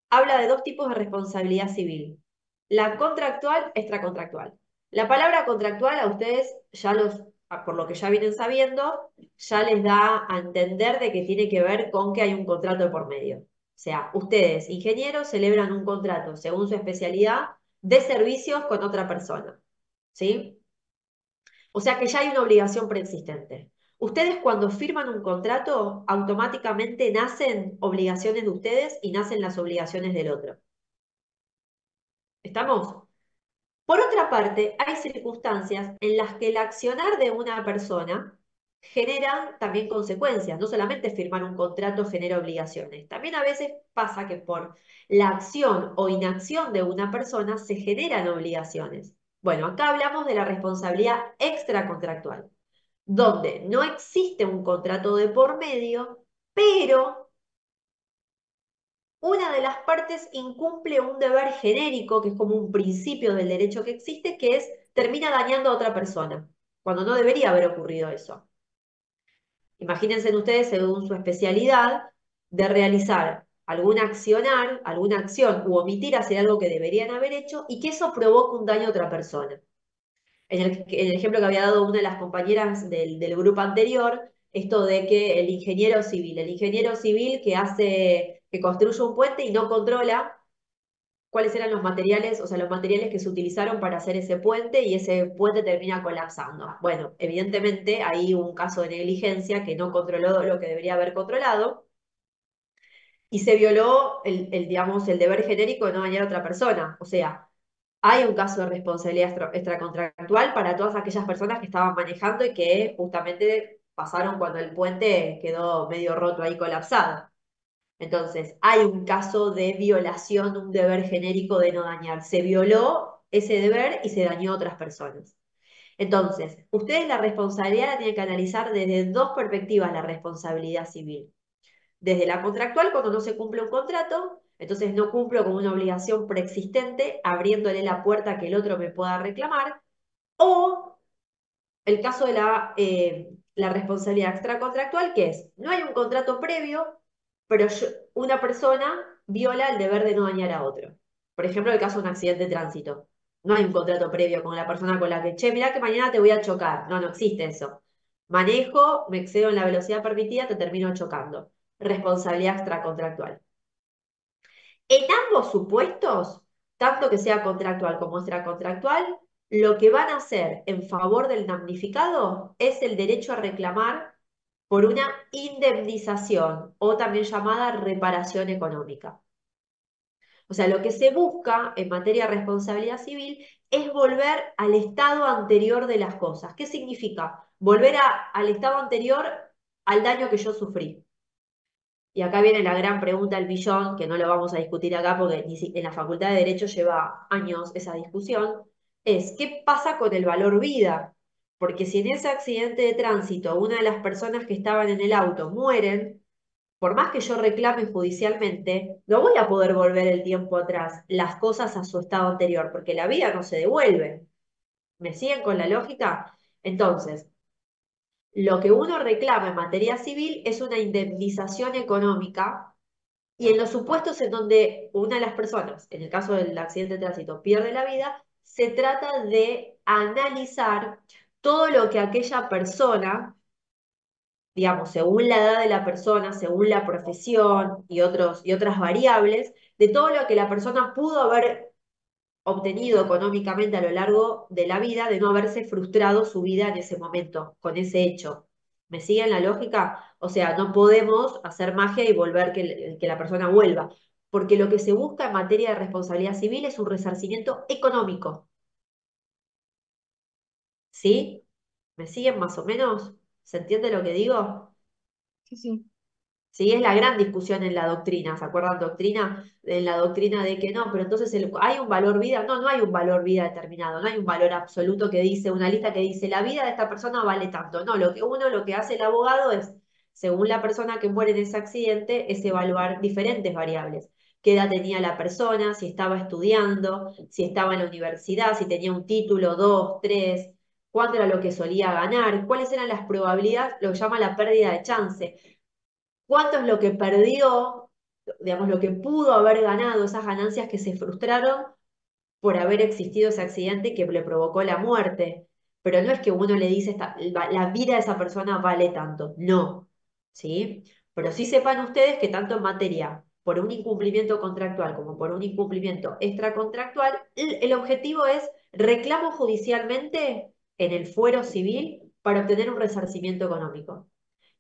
habla de dos tipos de responsabilidad civil, la contractual, extracontractual. La palabra contractual a ustedes por lo que ya vienen sabiendo, ya les da a entender de que tiene que ver con que hay un contrato de por medio. O sea, ustedes, ingenieros, celebran un contrato según su especialidad de servicios con otra persona. ¿Sí? O sea que ya hay una obligación preexistente. Ustedes cuando firman un contrato, automáticamente nacen obligaciones de ustedes y nacen las obligaciones del otro. ¿Estamos? Por otra parte, hay circunstancias en las que el accionar de una persona genera también consecuencias. No solamente firmar un contrato genera obligaciones. También a veces pasa que por la acción o inacción de una persona se generan obligaciones. Bueno, acá hablamos de la responsabilidad extracontractual, donde no existe un contrato de por medio, pero una de las partes incumple un deber genérico, que es como un principio del derecho que existe, que es termina dañando a otra persona, cuando no debería haber ocurrido eso. Imagínense ustedes, según su especialidad, de realizar alguna acción u omitir hacer algo que deberían haber hecho y que eso provoque un daño a otra persona. En el ejemplo que había dado una de las compañeras del grupo anterior, esto de que el ingeniero civil que construye un puente y no controla cuáles eran los materiales, o sea, los materiales que se utilizaron para hacer ese puente y ese puente termina colapsando. Bueno, evidentemente hay un caso de negligencia que no controló lo que debería haber controlado y se violó digamos, el deber genérico de no dañar a otra persona. O sea, hay un caso de responsabilidad extracontractual para todas aquellas personas que estaban manejando y que justamente pasaron cuando el puente quedó medio roto ahí colapsado. Entonces, hay un caso de violación de un deber genérico de no dañar. Se violó ese deber y se dañó a otras personas. Entonces, ustedes la responsabilidad la tienen que analizar desde dos perspectivas, la responsabilidad civil. Desde la contractual, cuando no se cumple un contrato, entonces no cumplo con una obligación preexistente, abriéndole la puerta a que el otro me pueda reclamar, o el caso de la responsabilidad extracontractual, que es, no hay un contrato previo, pero una persona viola el deber de no dañar a otro. Por ejemplo, el caso de un accidente de tránsito. No hay un contrato previo con la persona con la que, che, mirá que mañana te voy a chocar. No, no existe eso. Manejo, me excedo en la velocidad permitida, te termino chocando. Responsabilidad extracontractual. En ambos supuestos, tanto que sea contractual como extracontractual, lo que van a hacer en favor del damnificado es el derecho a reclamar por una indemnización o también llamada reparación económica. O sea, lo que se busca en materia de responsabilidad civil es volver al estado anterior de las cosas. ¿Qué significa? Volver al estado anterior al daño que yo sufrí. Y acá viene la gran pregunta del billón, que no lo vamos a discutir acá porque en la Facultad de Derecho lleva años esa discusión, es ¿qué pasa con el valor vida? Porque si en ese accidente de tránsito una de las personas que estaban en el auto mueren, por más que yo reclame judicialmente, no voy a poder volver el tiempo atrás, las cosas a su estado anterior, porque la vida no se devuelve. ¿Me siguen con la lógica? Entonces, lo que uno reclama en materia civil es una indemnización económica y en los supuestos en donde una de las personas, en el caso del accidente de tránsito, pierde la vida, se trata de analizar todo lo que aquella persona, digamos, según la edad de la persona, según la profesión y otras variables, de todo lo que la persona pudo haber obtenido económicamente a lo largo de la vida de no haberse frustrado su vida en ese momento, con ese hecho. ¿Me siguen la lógica? O sea, no podemos hacer magia y volver que la persona vuelva, porque lo que se busca en materia de responsabilidad civil es un resarcimiento económico. ¿Sí? ¿Me siguen más o menos? ¿Se entiende lo que digo? Sí, sí. ¿Sí? Es la gran discusión en la doctrina, ¿se acuerdan doctrina? En la doctrina de que no, pero entonces ¿hay un valor vida? No, no hay un valor vida determinado, no hay un valor absoluto que dice, una lista que dice la vida de esta persona vale tanto. No, lo que hace el abogado es, según la persona que muere en ese accidente, es evaluar diferentes variables. ¿Qué edad tenía la persona? Si estaba estudiando, si estaba en la universidad, si tenía un título, dos, tres, cuánto era lo que solía ganar, cuáles eran las probabilidades, lo que llama la pérdida de chance. ¿Cuánto es lo que perdió, digamos, lo que pudo haber ganado, esas ganancias que se frustraron por haber existido ese accidente que le provocó la muerte? Pero no es que uno le dice, la vida de esa persona vale tanto, no, ¿sí? Pero sí sepan ustedes que tanto en materia por un incumplimiento contractual como por un incumplimiento extracontractual, el objetivo es reclamo judicialmente en el fuero civil para obtener un resarcimiento económico.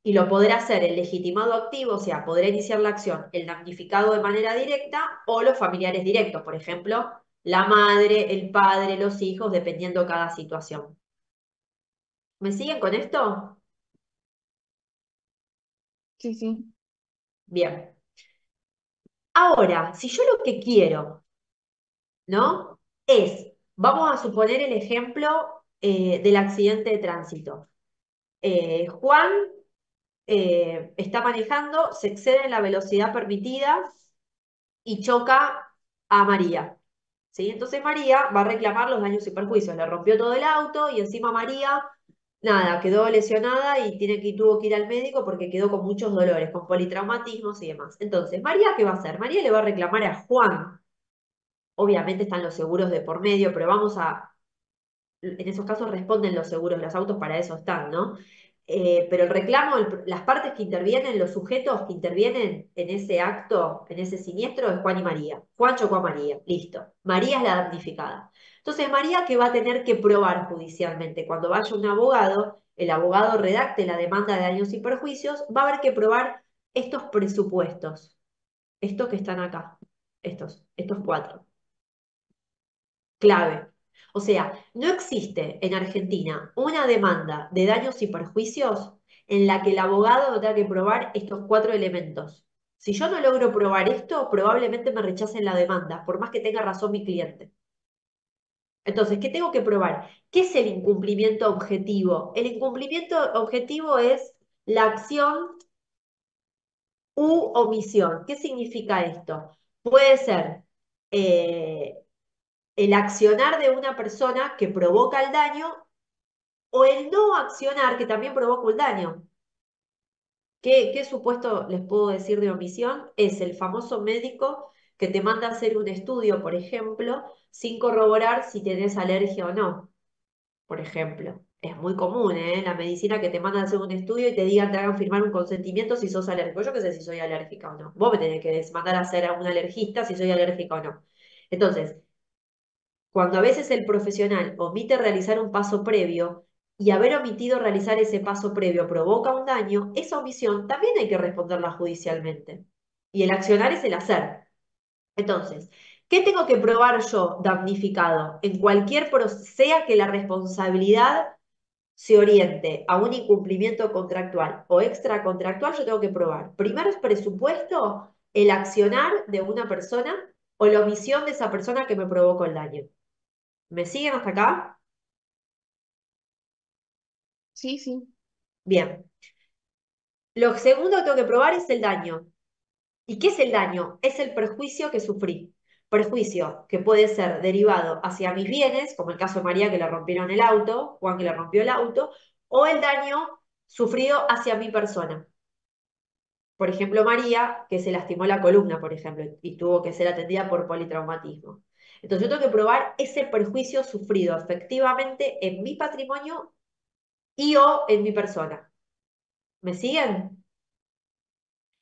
Y lo podrá hacer el legitimado activo, o sea, podrá iniciar la acción el damnificado de manera directa o los familiares directos, por ejemplo, la madre, el padre, los hijos, dependiendo cada situación. ¿Me siguen con esto? Sí, sí. Bien. Ahora, si yo lo que quiero, ¿no? Vamos a suponer el ejemplo del accidente de tránsito. Juan está manejando, se excede en la velocidad permitida y choca a María. ¿Sí? Entonces María va a reclamar los daños y perjuicios. Le rompió todo el auto y encima María, nada, quedó lesionada y tuvo que ir al médico porque quedó con muchos dolores, con politraumatismos y demás. Entonces, ¿María qué va a hacer? María le va a reclamar a Juan. Obviamente están los seguros de por medio, pero en esos casos responden los seguros, los autos para eso están, ¿no? Pero el reclamo, las partes que intervienen, los sujetos que intervienen en ese acto, en ese siniestro, es Juan y María. Juan chocó a María, listo. María es la damnificada. Entonces, María, ¿qué va a tener que probar judicialmente? Cuando vaya un abogado, el abogado redacte la demanda de daños y perjuicios, va a haber que probar estos presupuestos, estos que están acá, estos cuatro. Clave. O sea, no existe en Argentina una demanda de daños y perjuicios en la que el abogado no tenga que probar estos cuatro elementos. Si yo no logro probar esto, probablemente me rechacen la demanda, por más que tenga razón mi cliente. Entonces, ¿qué tengo que probar? ¿Qué es el incumplimiento objetivo? El incumplimiento objetivo es la acción u omisión. ¿Qué significa esto? Puede ser eh, el accionar de una persona que provoca el daño o el no accionar que también provoca un daño. ¿Qué supuesto les puedo decir de omisión? Es el famoso médico que te manda a hacer un estudio, por ejemplo, sin corroborar si tenés alergia o no, por ejemplo. Es muy común, ¿eh? La medicina que te mandan a hacer un estudio y te hagan firmar un consentimiento si sos alérgico. Yo qué sé si soy alérgica o no. Vos me tenés que mandar a hacer a un alergista si soy alérgica o no. Entonces, cuando a veces el profesional omite realizar un paso previo y haber omitido realizar ese paso previo provoca un daño, esa omisión también hay que responderla judicialmente. Y el accionar es el hacer. Entonces, ¿qué tengo que probar yo, damnificado? En cualquier sea que la responsabilidad se oriente a un incumplimiento contractual o extracontractual, yo tengo que probar. Primero es presupuesto, el accionar de una persona o la omisión de esa persona que me provocó el daño. ¿Me siguen hasta acá? Sí, sí. Bien. Lo segundo que tengo que probar es el daño. ¿Y qué es el daño? Es el perjuicio que sufrí. Perjuicio que puede ser derivado hacia mis bienes, como el caso de María que le rompieron el auto, Juan que le rompió el auto, o el daño sufrido hacia mi persona. Por ejemplo, María, que se lastimó la columna, por ejemplo, y tuvo que ser atendida por politraumatismo. Entonces yo tengo que probar ese perjuicio sufrido efectivamente en mi patrimonio y o en mi persona. ¿Me siguen?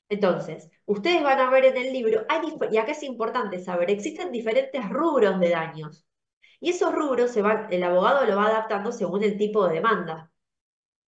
Entonces, ustedes van a ver en el libro, y acá es importante saber, existen diferentes rubros de daños. Y esos rubros el abogado lo va adaptando según el tipo de demanda.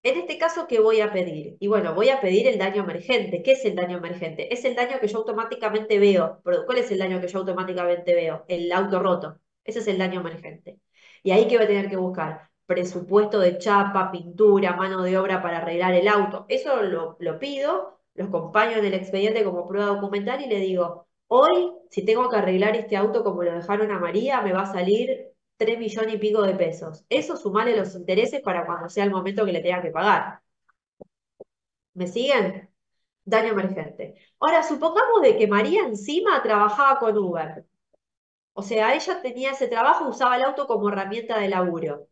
En este caso, ¿qué voy a pedir? Y bueno, voy a pedir el daño emergente. ¿Qué es el daño emergente? Es el daño que yo automáticamente veo. Pero, ¿cuál es el daño que yo automáticamente veo? El auto roto. Ese es el daño emergente. Y ahí que voy a tener que buscar presupuesto de chapa, pintura, mano de obra para arreglar el auto. Eso lo pido Los acompaño en el expediente como prueba documental y le digo, hoy, si tengo que arreglar este auto como lo dejaron a María, me va a salir 3 millones y pico de pesos. Eso sumale los intereses para cuando sea el momento que le tenga que pagar. ¿Me siguen? Daño emergente. Ahora, supongamos de que María encima trabajaba con Uber. O sea, ella tenía ese trabajo, usaba el auto como herramienta de laburo.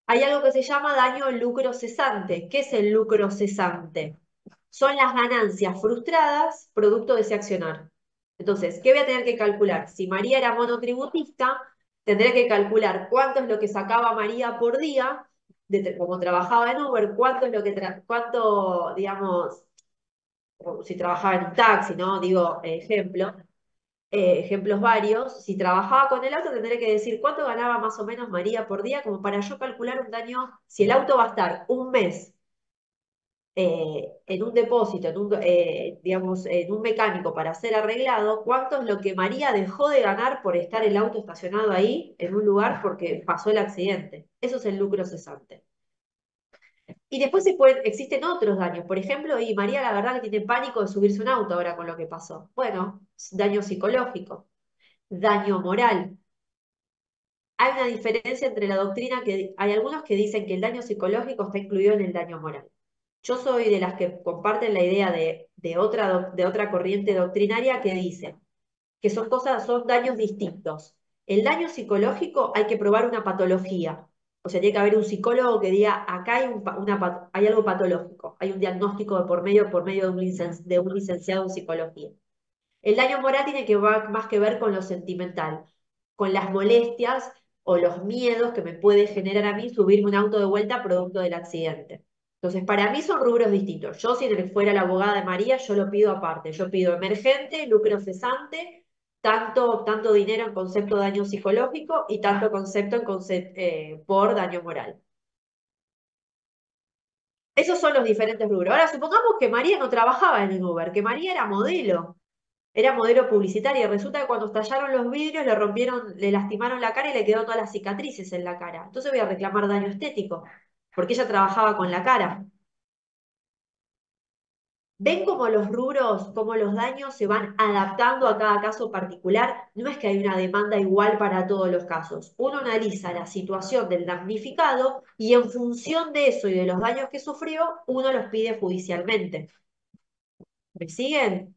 Hay algo que se llama daño lucro cesante. ¿Qué es el lucro cesante? Son las ganancias frustradas producto de ese accionar. Entonces, ¿qué voy a tener que calcular? Si María era monotributista, tendré que calcular cuánto es lo que sacaba María por día, como trabajaba en Uber, cuánto es lo que, cuánto, digamos, o si trabajaba en un taxi, ¿no? Digo, ejemplos varios. Si trabajaba con el auto, tendré que decir cuánto ganaba más o menos María por día, como para yo calcular un daño, si el auto va a estar un mes en un depósito, digamos, en un mecánico para ser arreglado, cuánto es lo que María dejó de ganar por estar el auto estacionado ahí, en un lugar, porque pasó el accidente. Eso es el lucro cesante. Y después existen otros daños. Por ejemplo, y María la verdad que tiene pánico de subirse a un auto ahora con lo que pasó. Bueno, daño psicológico, daño moral. Hay una diferencia entre la doctrina que hay algunos que dicen que el daño psicológico está incluido en el daño moral. Yo soy de las que comparten la idea de otra corriente doctrinaria que dice que son daños distintos. El daño psicológico hay que probar una patología. O sea, tiene que haber un psicólogo que diga, acá hay algo patológico, hay un diagnóstico por medio de un licenciado en psicología. El daño moral tiene más que ver con lo sentimental, con las molestias o los miedos que me puede generar a mí subirme un auto de vuelta producto del accidente. Entonces, para mí son rubros distintos. Yo, si fuera la abogada de María, yo lo pido aparte. Yo pido emergente, lucro cesante, tanto dinero en concepto de daño psicológico y tanto concepto por daño moral. Esos son los diferentes rubros. Ahora, supongamos que María no trabajaba en el Uber, que María era modelo. Era modelo publicitaria. Resulta que cuando estallaron los vidrios le lastimaron la cara y le quedó todas las cicatrices en la cara. Entonces voy a reclamar daño estético, porque ella trabajaba con la cara. ¿Ven cómo los rubros, cómo los daños se van adaptando a cada caso particular? No es que hay una demanda igual para todos los casos. Uno analiza la situación del damnificado y en función de eso y de los daños que sufrió, uno los pide judicialmente. ¿Me siguen?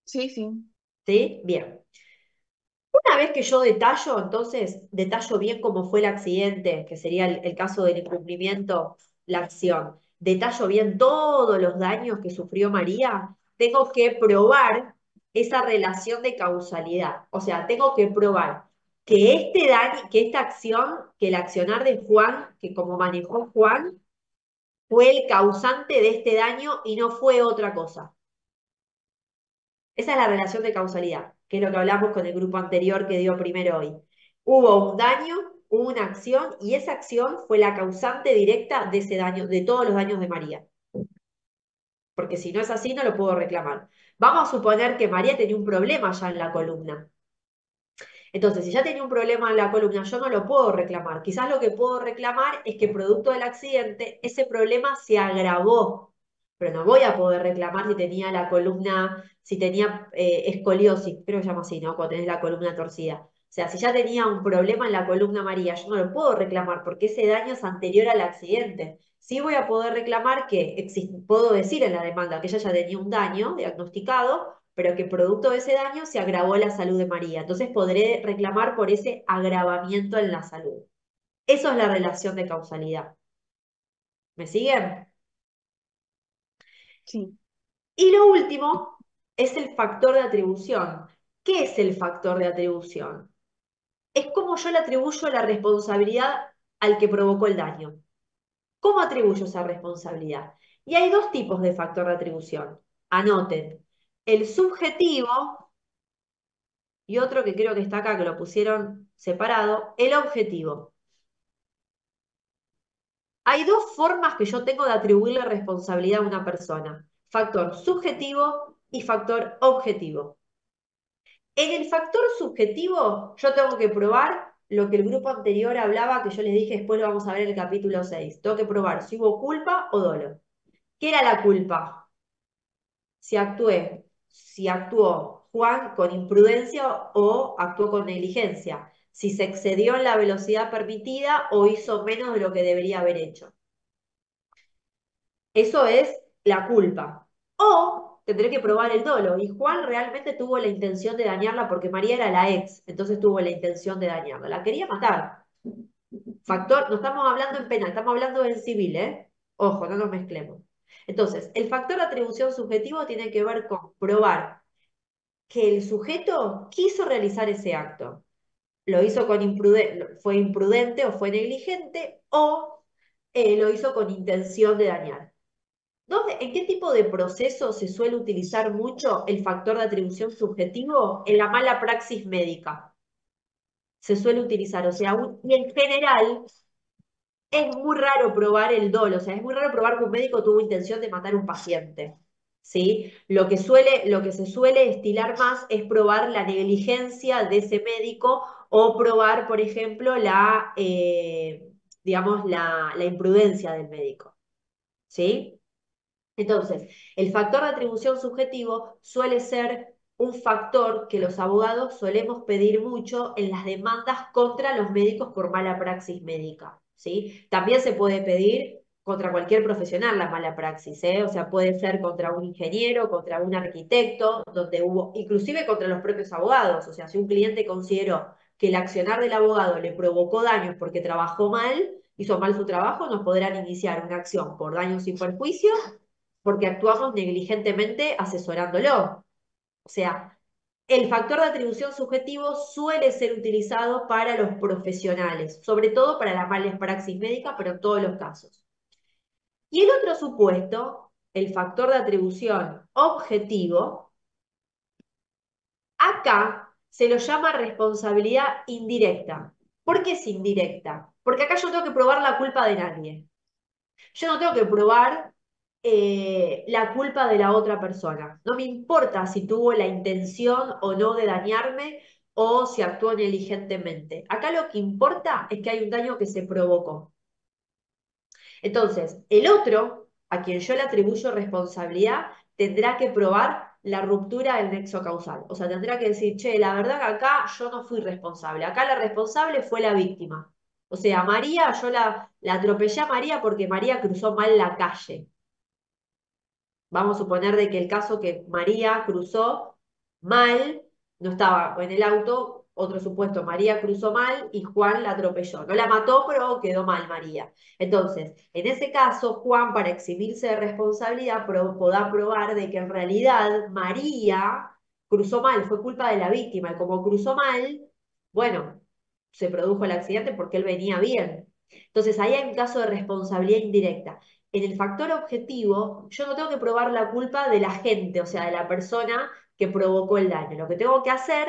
Sí, sí. ¿Sí? Bien. Una vez que yo detallo, entonces, detallo bien cómo fue el accidente, que sería el caso del incumplimiento, la acción, detallo bien todos los daños que sufrió María, tengo que probar esa relación de causalidad. O sea, tengo que probar que este daño, que esta acción, que el accionar de Juan, que como manejó Juan, fue el causante de este daño y no fue otra cosa. Esa es la relación de causalidad, que es lo que hablamos con el grupo anterior que dio primero hoy. Hubo un daño, hubo una acción, y esa acción fue la causante directa de ese daño, de todos los daños de María. Porque si no es así, no lo puedo reclamar. Vamos a suponer que María tenía un problema ya en la columna. Entonces, si ya tenía un problema en la columna, yo no lo puedo reclamar. Quizás lo que puedo reclamar es que producto del accidente, ese problema se agravó. Pero no voy a poder reclamar si tenía la columna, si tenía escoliosis, creo que se llama así, ¿no? Cuando tenés la columna torcida. O sea, si ya tenía un problema en la columna María, yo no lo puedo reclamar porque ese daño es anterior al accidente. Sí voy a poder reclamar que puedo decir en la demanda que ella ya tenía un daño diagnosticado, pero que producto de ese daño se agravó la salud de María. Entonces podré reclamar por ese agravamiento en la salud. Eso es la relación de causalidad. ¿Me siguen? Sí. Y lo último es el factor de atribución. ¿Qué es el factor de atribución? Es como yo le atribuyo la responsabilidad al que provocó el daño. ¿Cómo atribuyo esa responsabilidad? Y hay dos tipos de factor de atribución. Anoten. El subjetivo y otro que creo que está acá, que lo pusieron separado, el objetivo. Hay dos formas que yo tengo de atribuirle responsabilidad a una persona. Factor subjetivo y factor objetivo. En el factor subjetivo yo tengo que probar lo que el grupo anterior hablaba, que yo les dije, después lo vamos a ver en el capítulo 6. Tengo que probar si hubo culpa o dolo. ¿Qué era la culpa? Si actuó Juan con imprudencia o actuó con negligencia, si se excedió en la velocidad permitida o hizo menos de lo que debería haber hecho. Eso es la culpa. O tendré que probar el dolo. Y Juan realmente tuvo la intención de dañarla porque María era la ex, entonces tuvo la intención de dañarla. La quería matar. Factor, no estamos hablando en penal, estamos hablando en civil, ¿eh? Ojo, no nos mezclemos. Entonces, el factor de atribución subjetivo tiene que ver con probar que el sujeto quiso realizar ese acto. Lo hizo con fue imprudente o fue negligente o lo hizo con intención de dañar. ¿En qué tipo de proceso se suele utilizar mucho el factor de atribución subjetivo? En la mala praxis médica. Se suele utilizar, o sea, y en general es muy raro probar el dolo, o sea, es muy raro probar que un médico tuvo intención de matar a un paciente, ¿sí? Lo que se suele estilar más es probar la negligencia de ese médico o probar, por ejemplo, digamos, la imprudencia del médico, ¿sí? Entonces, el factor de atribución subjetivo suele ser un factor que los abogados solemos pedir mucho en las demandas contra los médicos por mala praxis médica, ¿sí? También se puede pedir contra cualquier profesional la mala praxis, ¿eh? O sea, puede ser contra un ingeniero, contra un arquitecto, donde hubo, inclusive contra los propios abogados. O sea, si un cliente consideró que el accionar del abogado le provocó daños porque trabajó mal, hizo mal su trabajo, nos podrán iniciar una acción por daños y perjuicios porque actuamos negligentemente asesorándolo. O sea, el factor de atribución subjetivo suele ser utilizado para los profesionales, sobre todo para la mala praxis médica, pero en todos los casos. Y el otro supuesto, el factor de atribución objetivo, acá se lo llama responsabilidad indirecta. ¿Por qué es indirecta? Porque acá yo no tengo que probar la culpa de nadie. Yo no tengo que probar la culpa de la otra persona. No me importa si tuvo la intención o no de dañarme o si actuó negligentemente. Acá lo que importa es que hay un daño que se provocó. Entonces, el otro, a quien yo le atribuyo responsabilidad, tendrá que probar la ruptura del nexo causal. O sea, tendrá que decir, che, la verdad que acá yo no fui responsable. Acá la responsable fue la víctima. O sea, María, yo la atropellé a María porque María cruzó mal la calle. Vamos a suponer de que el caso que María cruzó mal, no estaba en el auto, otro supuesto, María cruzó mal y Juan la atropelló. No la mató, pero quedó mal María. Entonces, en ese caso, Juan, para eximirse de responsabilidad, podrá probar de que en realidad María cruzó mal, fue culpa de la víctima, y como cruzó mal, bueno, se produjo el accidente porque él venía bien. Entonces, ahí hay un caso de responsabilidad indirecta. En el factor objetivo, yo no tengo que probar la culpa de la gente, o sea, de la persona que provocó el daño. Lo que tengo que hacer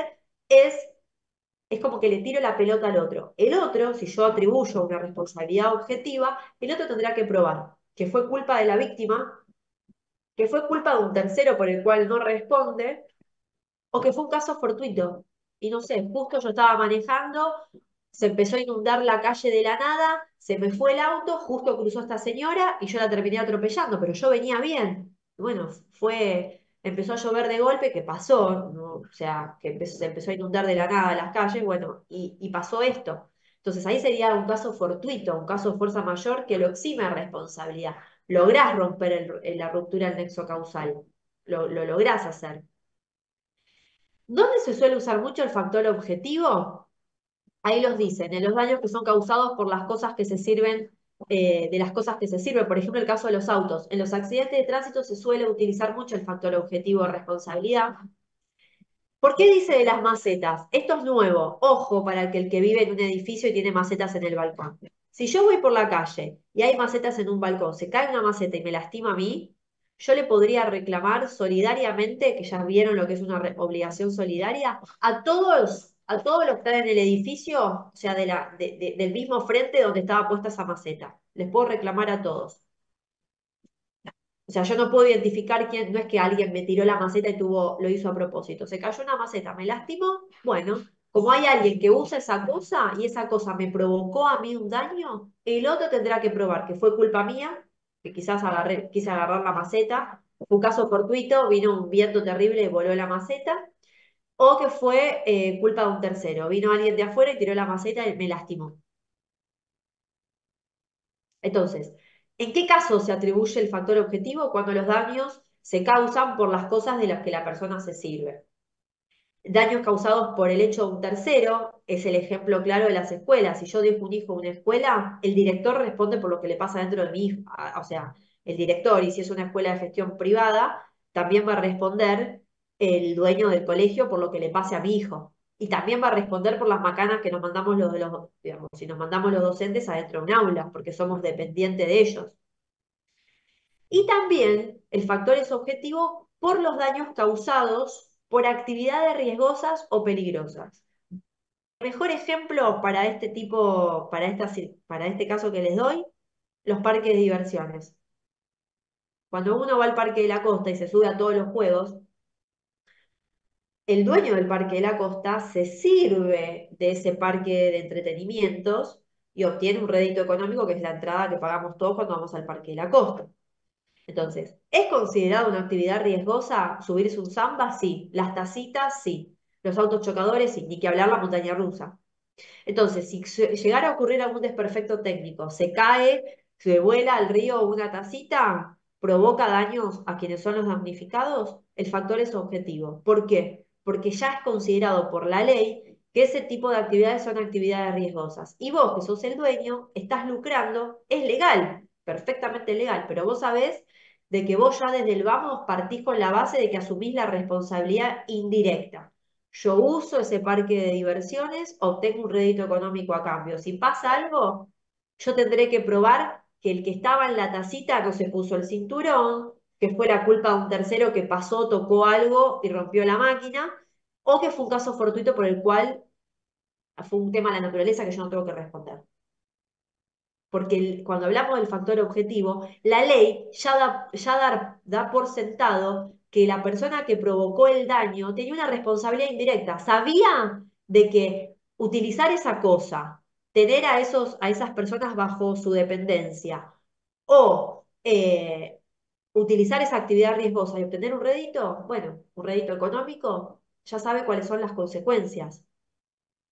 es como que le tiro la pelota al otro. El otro, si yo atribuyo una responsabilidad objetiva, el otro tendrá que probar que fue culpa de la víctima, que fue culpa de un tercero por el cual no responde, o que fue un caso fortuito. Y no sé, justo yo estaba manejando, se empezó a inundar la calle de la nada, se me fue el auto, justo cruzó esta señora y yo la terminé atropellando, pero yo venía bien. Bueno, empezó a llover de golpe, que pasó, ¿no? O sea, que se empezó a inundar de la nada las calles, bueno, y pasó esto. Entonces ahí sería un caso fortuito, un caso de fuerza mayor que lo exime de responsabilidad. Lográs romper la ruptura del nexo causal, lo lográs hacer. ¿Dónde se suele usar mucho el factor objetivo? Ahí los dicen, en los daños que son causados por las cosas que se sirven, de las cosas que se sirven, por ejemplo, el caso de los autos. En los accidentes de tránsito se suele utilizar mucho el factor objetivo de responsabilidad. ¿Por qué dice de las macetas? Esto es nuevo. Ojo para el que vive en un edificio y tiene macetas en el balcón. Si yo voy por la calle y hay macetas en un balcón, se cae una maceta y me lastima a mí, yo le podría reclamar solidariamente, que ya vieron lo que es una obligación solidaria, a todos los que están en el edificio, o sea, del mismo frente donde estaba puesta esa maceta. Les puedo reclamar a todos. O sea, yo no puedo identificar quién, no es que alguien me tiró la maceta y lo hizo a propósito. Se cayó una maceta, me lastimó, bueno, como hay alguien que usa esa cosa y esa cosa me provocó a mí un daño, el otro tendrá que probar que fue culpa mía, que quizás quise agarrar la maceta, fue un caso fortuito, vino un viento terrible y voló la maceta, o que fue culpa de un tercero, vino alguien de afuera y tiró la maceta y me lastimó. Entonces, ¿en qué caso se atribuye el factor objetivo? Cuando los daños se causan por las cosas de las que la persona se sirve. Daños causados por el hecho de un tercero es el ejemplo claro de las escuelas. Si yo dejo un hijo en una escuela, el director responde por lo que le pasa dentro de mi hijo. O sea, el director, y si es una escuela de gestión privada, también va a responder el dueño del colegio por lo que le pase a mi hijo. Y también va a responder por las macanas que nos mandamos digamos, si nos mandamos los docentes adentro de un aula, porque somos dependientes de ellos. Y también el factor es objetivo por los daños causados por actividades riesgosas o peligrosas. El mejor ejemplo para este tipo, para este caso que les doy, los parques de diversiones. Cuando uno va al Parque de la Costa y se sube a todos los juegos, el dueño del Parque de la Costa se sirve de ese parque de entretenimientos y obtiene un rédito económico que es la entrada que pagamos todos cuando vamos al Parque de la Costa. Entonces, ¿es considerado una actividad riesgosa subirse un samba? Sí. Las tacitas, sí. Los autos chocadores, sí. Ni que hablar la montaña rusa. Entonces, si llegara a ocurrir algún desperfecto técnico, se cae, se vuela al río una tacita, provoca daños a quienes son los damnificados, el factor es objetivo. ¿Por qué? Porque ya es considerado por la ley que ese tipo de actividades son actividades riesgosas. Y vos, que sos el dueño, estás lucrando, es legal, perfectamente legal, pero vos sabés de que vos ya desde el vamos partís con la base de que asumís la responsabilidad indirecta. Yo uso ese parque de diversiones, obtengo un rédito económico a cambio. Si pasa algo, yo tendré que probar que el que estaba en la tacita no se puso el cinturón, que fue la culpa de un tercero que pasó, tocó algo y rompió la máquina, o que fue un caso fortuito por el cual fue un tema de la naturaleza que yo no tengo que responder. Porque cuando hablamos del factor objetivo, la ley ya da por sentado que la persona que provocó el daño tenía una responsabilidad indirecta. Sabía de que utilizar esa cosa, tener a esas personas bajo su dependencia, o utilizar esa actividad riesgosa y obtener un rédito, bueno, un rédito económico, ya sabe cuáles son las consecuencias.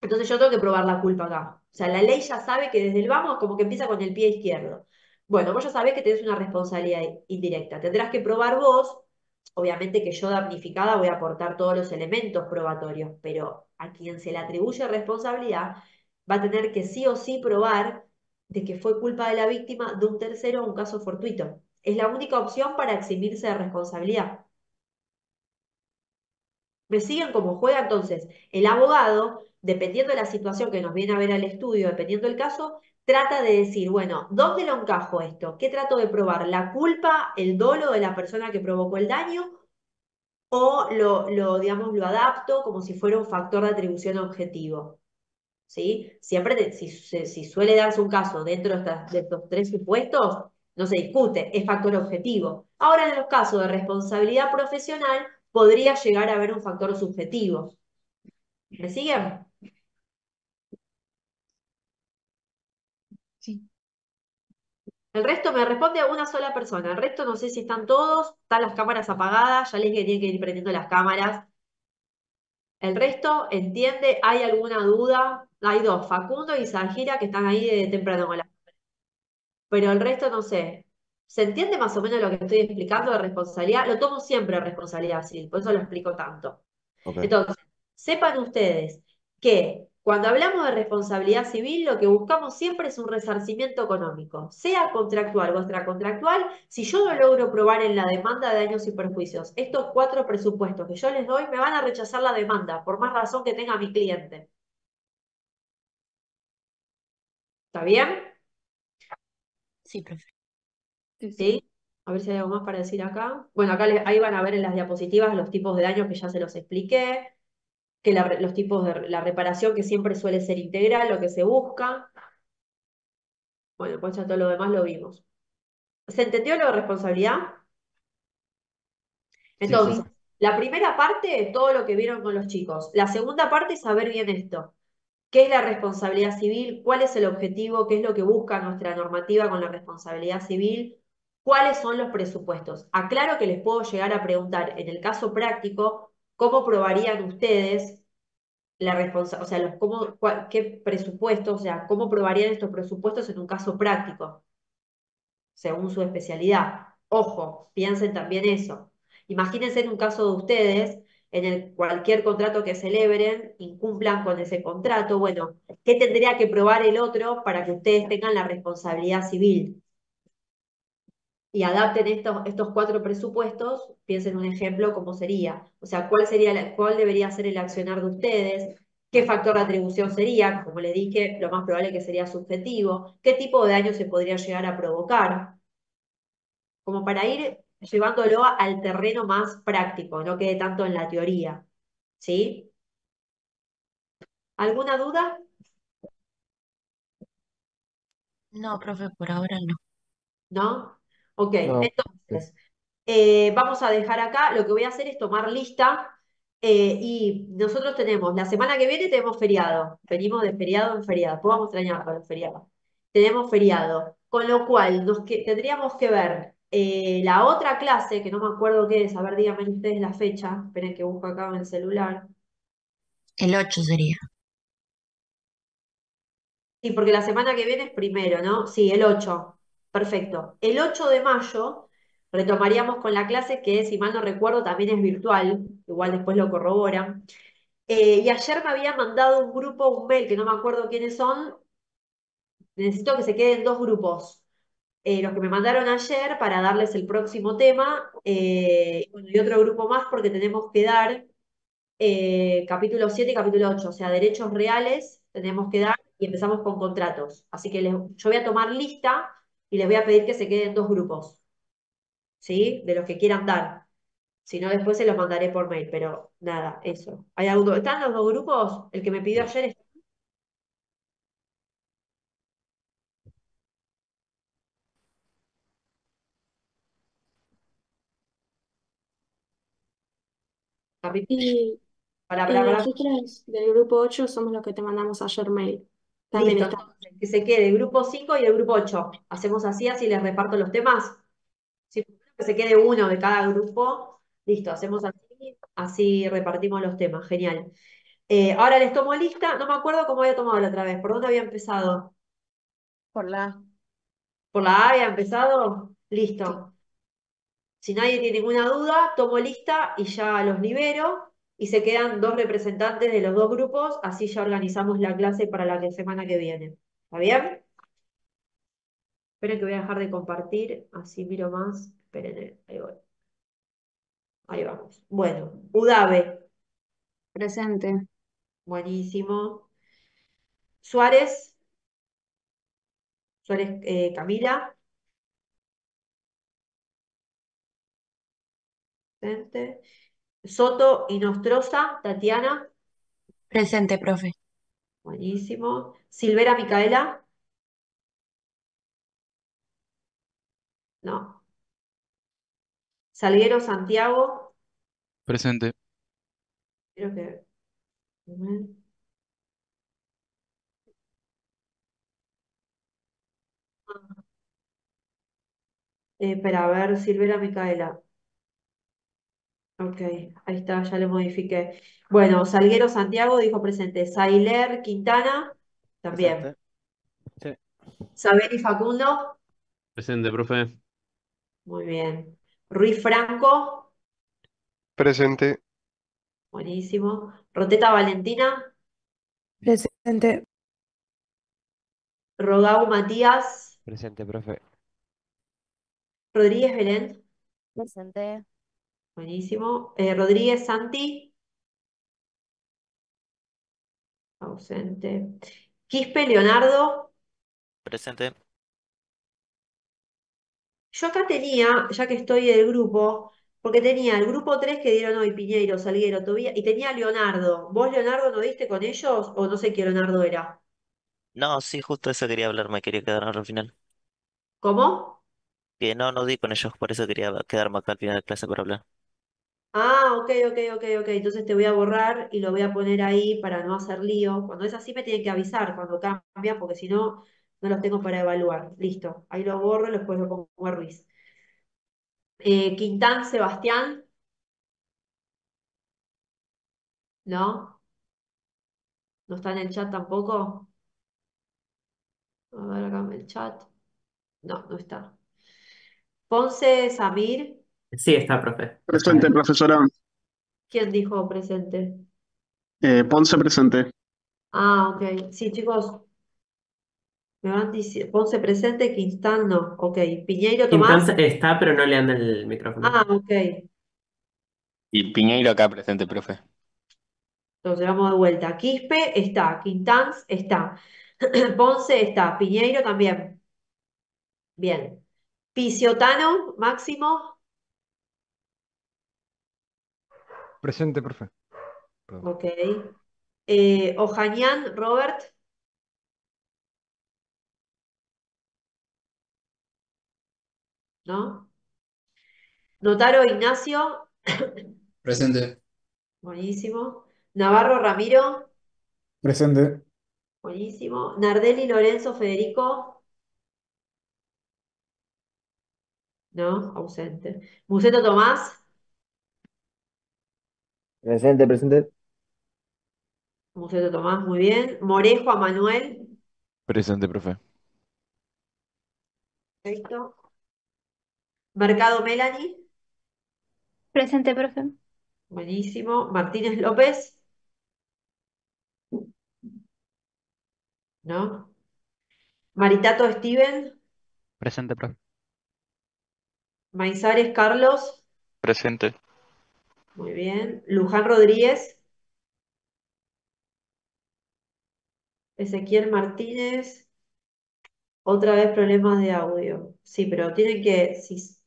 Entonces yo tengo que probar la culpa acá. O sea, la ley ya sabe que desde el vamos como que empieza con el pie izquierdo. Bueno, vos ya sabés que tenés una responsabilidad indirecta. Tendrás que probar vos, obviamente que yo damnificada voy a aportar todos los elementos probatorios, pero a quien se le atribuye responsabilidad va a tener que sí o sí probar de que fue culpa de la víctima de un tercero o un caso fortuito. Es la única opción para eximirse de responsabilidad. ¿Me siguen cómo juega entonces? El abogado, dependiendo de la situación que nos viene a ver al estudio, dependiendo del caso, trata de decir, bueno, ¿dónde lo encajo esto? ¿Qué trato de probar? ¿La culpa, el dolo de la persona que provocó el daño? ¿O digamos, lo adapto como si fuera un factor de atribución objetivo? ¿Sí? Siempre, si suele darse un caso dentro de estos tres supuestos, no se discute, es factor objetivo. Ahora, en los casos de responsabilidad profesional, podría llegar a haber un factor subjetivo. ¿Me siguen? Sí. El resto me responde a una sola persona. El resto no sé si están todos, están las cámaras apagadas, ya les dije que tienen que ir prendiendo las cámaras. El resto entiende, ¿hay alguna duda? Hay dos, Facundo y Sajira, que están ahí de temprano con pero el resto no sé. ¿Se entiende más o menos lo que estoy explicando de responsabilidad? Lo tomo siempre de responsabilidad civil, por eso lo explico tanto. Ok. Entonces, sepan ustedes que cuando hablamos de responsabilidad civil, lo que buscamos siempre es un resarcimiento económico, sea contractual o extracontractual. Si yo no logro probar en la demanda de daños y perjuicios estos cuatro presupuestos que yo les doy, me van a rechazar la demanda, por más razón que tenga mi cliente. ¿Está bien? Sí, profe. Sí, sí. ¿Sí? A ver si hay algo más para decir acá. Bueno, acá ahí van a ver en las diapositivas los tipos de daños que ya se los expliqué, que los tipos de la reparación que siempre suele ser integral, lo que se busca. Bueno, pues ya todo lo demás lo vimos. ¿Se entendió lo de responsabilidad? Sí, Entonces, sí. Sí. La primera parte, todo lo que vieron con los chicos. La segunda parte, saber bien esto. ¿Qué es la responsabilidad civil? ¿Cuál es el objetivo? ¿Qué es lo que busca nuestra normativa con la responsabilidad civil? ¿Cuáles son los presupuestos? Aclaro que les puedo llegar a preguntar, en el caso práctico, ¿cómo probarían ustedes la responsabilidad, o sea, qué presupuestos, o sea, cómo probarían estos presupuestos en un caso práctico, según su especialidad? Ojo, piensen también eso. Imagínense en un caso de ustedes, en el cualquier contrato que celebren, incumplan con ese contrato. Bueno, ¿qué tendría que probar el otro para que ustedes tengan la responsabilidad civil? Y adapten estos cuatro presupuestos, piensen un ejemplo, ¿cómo sería? O sea, ¿cuál debería ser el accionar de ustedes? ¿Qué factor de atribución sería? Como les dije, lo más probable que sería subjetivo. ¿Qué tipo de daño se podría llegar a provocar? Como para ir llevándolo al terreno más práctico, no quede tanto en la teoría. ¿Sí? ¿Alguna duda? No, profe, por ahora no. ¿No? Ok, No. entonces, vamos a dejar acá, lo que voy a hacer es tomar lista y nosotros tenemos, la semana que viene tenemos feriado, venimos de feriado en feriado, después vamos a extrañar para los feriados. Tenemos feriado, con lo cual tendríamos que ver la otra clase, que no me acuerdo qué es, a ver, díganme ustedes la fecha, esperen que busco acá en el celular. El 8 sería. Sí, porque la semana que viene es primero, ¿no? Sí, el 8. Perfecto. El 8 de mayo retomaríamos con la clase que, si mal no recuerdo, también es virtual, igual después lo corroboran. Y ayer me había mandado un grupo, un mail, que no me acuerdo quiénes son, necesito que se queden dos grupos. Los que me mandaron ayer para darles el próximo tema, bueno, y otro grupo más porque tenemos que dar capítulo 7 y capítulo 8, o sea, derechos reales tenemos que dar y empezamos con contratos. Así que yo voy a tomar lista y les voy a pedir que se queden dos grupos, ¿sí? De los que quieran dar. Si no, después se los mandaré por mail, pero nada, eso. ¿Están los dos grupos? El que me pidió ayer es capítulo. Y Para. nosotros del grupo 8 somos los que te mandamos ayer mail. También Listo, está. entonces, que se quede el grupo 5 y el grupo 8. Hacemos así les reparto los temas. Sí, que se quede uno de cada grupo. Listo, hacemos así repartimos los temas. Genial. Ahora les tomo lista. No me acuerdo cómo había tomado la otra vez. ¿Por dónde había empezado? Por la... ¿Por la A había empezado? Sí. Listo. Si nadie tiene ninguna duda, tomo lista y ya los libero. Y se quedan dos representantes de los dos grupos. Así ya organizamos la clase para la semana que viene. ¿Está bien? Esperen que voy a dejar de compartir. Así miro más. Esperen, ahí voy. Ahí vamos. Bueno, Udave. Presente. Buenísimo. Suárez. Suárez Camila. Presente. Soto y Nostroza, Tatiana. Presente, profe. Buenísimo. Silvera Micaela. No. Salguero Santiago. Presente. Creo que. Espera, a ver, Silvera Micaela. Ok, ahí está, ya lo modifiqué. Bueno, Salguero Santiago dijo presente. Sailer Quintana, también. Presente. Sí. Saber y Facundo, Presente, profe. muy bien. Ruiz Franco, Presente. buenísimo. Roteta Valentina, Presente. Rodau Matías, Presente, profe. Rodríguez Belén, Presente. buenísimo. Rodríguez Santi, ausente. Quispe Leonardo, Presente. yo acá tenía, ya que estoy del grupo, porque tenía el grupo 3 que dieron hoy, Piñeiro, Salguero, Tobía, y tenía a Leonardo. ¿Vos, Leonardo, no diste con ellos o no sé qué Leonardo era? No, sí, justo eso quería hablar, me quería quedar al final. ¿Cómo? Que no, no di con ellos, por eso quería quedarme acá al final de clase para hablar. Ah, ok, ok, ok, ok. Entonces te voy a borrar y lo voy a poner ahí para no hacer lío. Cuando es así me tienen que avisar cuando cambia, porque si no, no los tengo para evaluar. Listo. Ahí lo borro y después lo pongo a Ruiz. Quintán, Sebastián, ¿no? ¿No está en el chat tampoco? A ver acá en el chat. No, no está. Ponce, Samir. Sí, está, profe. Está Presente, bien. profesora. ¿Quién dijo presente? Ponce presente. Ah, ok. Sí, chicos, me van diciendo. Ponce presente, Quintán no. Ok. Piñeiro, Tomás. Quintán está, pero no le anda el micrófono. Ah, ok. Y Piñeiro acá presente, profe. Entonces vamos de vuelta. Quispe está, Quintanz está, Ponce está, Piñeiro también. Bien. Pisiotano, Máximo. Presente, profe. Perdón. Ok. Ojanian, Robert, ¿no? Notaro, Ignacio. Presente. Buenísimo. Navarro, Ramiro. Presente. Buenísimo. Nardelli, Lorenzo, Federico. ¿No? Ausente. Museto, Tomás. Presente, presente. Museto, Tomás, muy bien. Morejo, Manuel. Presente, profe. Perfecto. Mercado, Melanie. Presente, profe. Buenísimo. Martínez López, ¿no? Maritato Steven, Presente, profe. Maizares Carlos, Presente. muy bien. Luján Rodríguez, Ezequiel Martínez, otra vez problemas de audio. Sí, pero sí,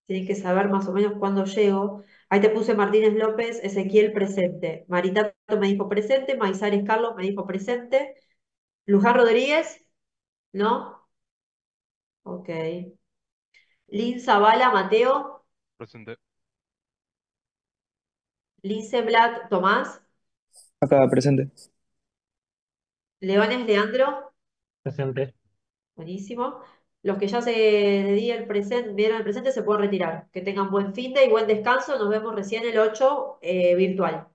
tienen que saber más o menos cuándo llego. Ahí te puse Martínez López, Ezequiel presente. Maritato me dijo presente, Maizares Carlos me dijo presente. Luján Rodríguez, ¿no? Ok. Lin Zavala Mateo, Presente. Lice Tomás, Acá, presente. Leones Leandro. Presente. Buenísimo. Los que ya se di el presente, vieron el presente se pueden retirar. Que tengan buen fin de y buen descanso. Nos vemos recién el 8 virtual.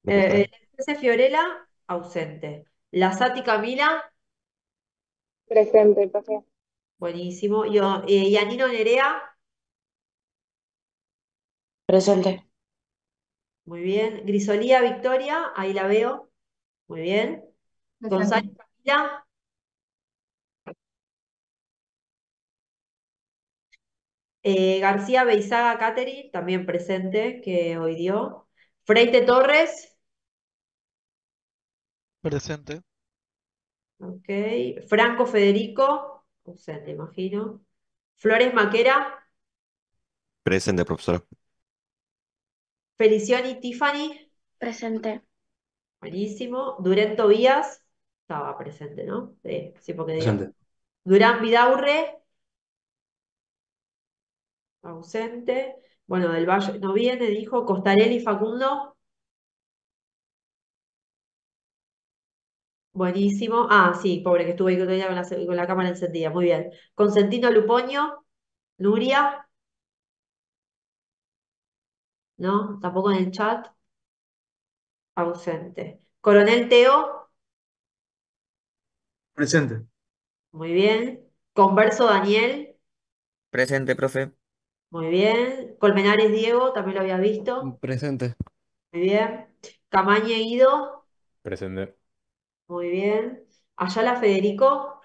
Profesora. El Fiorella, ausente. La Sati Camila, Presente, profe. buenísimo. Yanino Nerea, Presente. muy bien. Grisolía Victoria, ahí la veo. Muy bien. Presente. González Camila, García Beizaga Catherine, también presente, que hoy dio. Freite Torres. Presente. Ok. Franco Federico, ausente, imagino. Flores Maquera, Presente, profesora. Feliciani Tiffany, Presente. buenísimo. Durén Tobías, estaba presente, ¿no? Sí, sí, porque dio. Presente. Durán Vidaurre, ausente. Bueno, del Valle no viene, dijo. Costarelli Facundo, buenísimo. Ah, sí, pobre que estuve ahí todavía con la cámara encendida, muy bien. Consentino Lupoño, Nuria, ¿no? Tampoco en el chat, ausente. Coronel Teo. Presente. Muy bien. Converso Daniel, Presente, profe. muy bien. Colmenares Diego, también lo había visto. Presente. Muy bien. Camañe Ido, Presente. muy bien. Ayala Federico,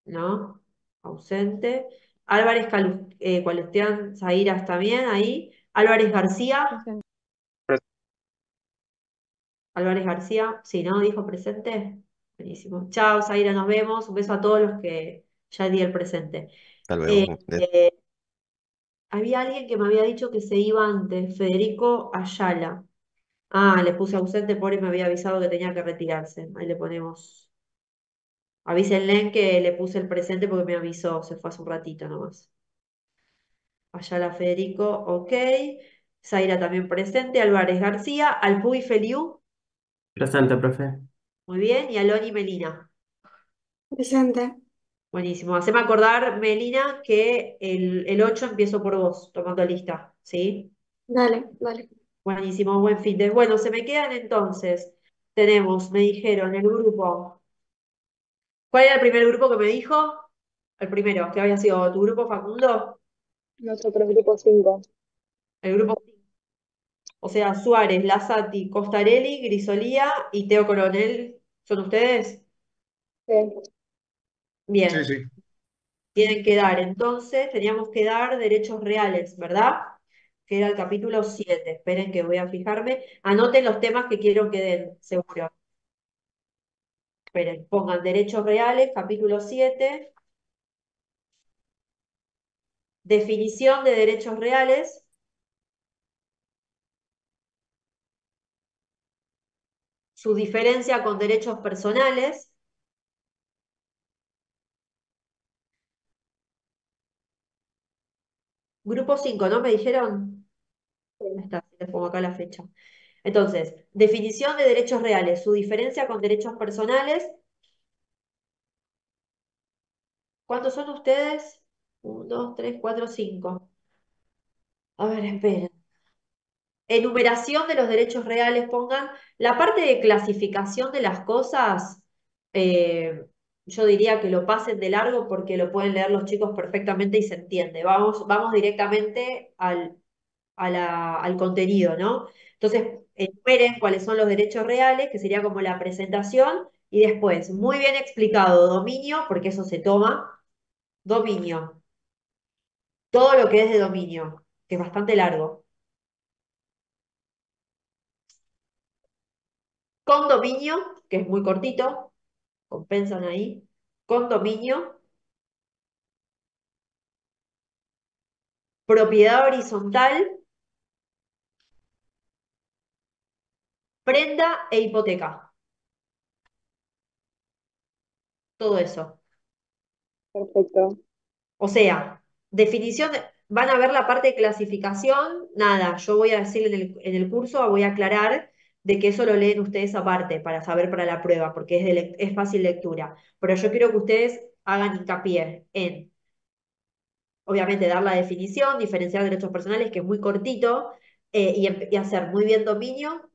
no, ausente. Álvarez Calustián Zairas también ahí. Álvarez García, Presente. Álvarez García, sí, ¿no? Dijo presente. Buenísimo. Chao, Zaira, nos vemos. Un beso a todos los que ya di el presente. Hasta Eh, luego. eh, Había alguien que me había dicho que se iba antes, Federico Ayala. Ah, le puse ausente, pobre, me había avisado que tenía que retirarse. Ahí le ponemos. Avísenle que le puse el presente porque me avisó, se fue hace un ratito nomás. Ayala Federico, ok. Zaira también presente. Álvarez García. Alpuy Feliu, Presente, profe. muy bien. Y Aloni Melina. Presente. Buenísimo. Haceme acordar, Melina, que el 8 empiezo por vos, tomando lista, ¿sí? Dale, dale. Buenísimo, buen fin de. Bueno, se me quedan entonces. Tenemos, me dijeron, el grupo. ¿Cuál era el primer grupo que me dijo? El primero, que había sido tu grupo, Facundo. Nosotros grupo 5. El grupo, o sea, Suárez, Lazati, Costarelli, Grisolía y Teo Coronel. ¿Son ustedes? Sí. Bien. Sí. Tienen que dar, entonces, teníamos que dar derechos reales, ¿verdad? Que era el capítulo 7. Esperen que voy a fijarme. Anoten los temas que quiero que den, seguro. Esperen, pongan derechos reales, capítulo 7. Definición de derechos reales. Su diferencia con derechos personales. Grupo 5, ¿no? ¿Me dijeron? Ahí está, les pongo acá la fecha. Entonces, definición de derechos reales, su diferencia con derechos personales. ¿Cuántos son ustedes? 1, 2, 3, 4, 5. A ver, esperen. Enumeración de los derechos reales, pongan. La parte de clasificación de las cosas, eh, yo diría que lo pasen de largo porque lo pueden leer los chicos perfectamente y se entiende. Vamos directamente al contenido, ¿no? Entonces, enumeren cuáles son los derechos reales, que sería como la presentación, y después, muy bien explicado, dominio, porque eso se toma, dominio, todo lo que es de dominio, que es bastante largo. Condominio, que es muy cortito, compensan ahí. Condominio, propiedad horizontal, prenda e hipoteca. Todo eso. Perfecto. O sea, definición, van a ver la parte de clasificación, nada, yo voy a decir en el curso, voy a aclarar de que eso lo leen ustedes aparte para saber para la prueba, porque es fácil lectura. Pero yo quiero que ustedes hagan hincapié en, obviamente, dar la definición, diferenciar derechos personales, que es muy cortito, y hacer muy bien dominio.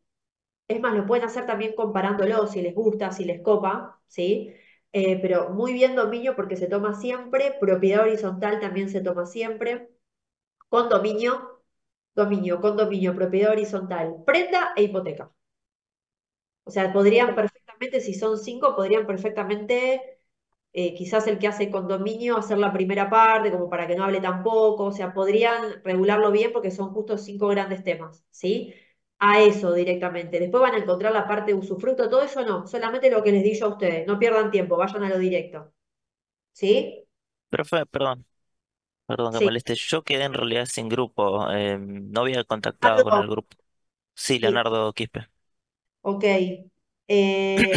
Es más, lo pueden hacer también comparándolo si les gusta, si les copa, ¿sí? Pero muy bien dominio porque se toma siempre, propiedad horizontal también se toma siempre, condominio, dominio, condominio, propiedad horizontal, prenda e hipoteca. O sea, podrían perfectamente, si son 5, podrían perfectamente, quizás el que hace condominio, hacer la primera parte, como para que no hable tampoco, o sea, podrían regularlo bien porque son justo 5 grandes temas, ¿sí? A eso directamente. Después van a encontrar la parte de usufructo, todo eso no, solamente lo que les di yo a ustedes, no pierdan tiempo, vayan a lo directo, ¿sí? Profe, perdón que Sí. moleste. Yo quedé en realidad sin grupo. No había contactado con el Algo, grupo. Sí, sí, Leonardo Quispe. ok.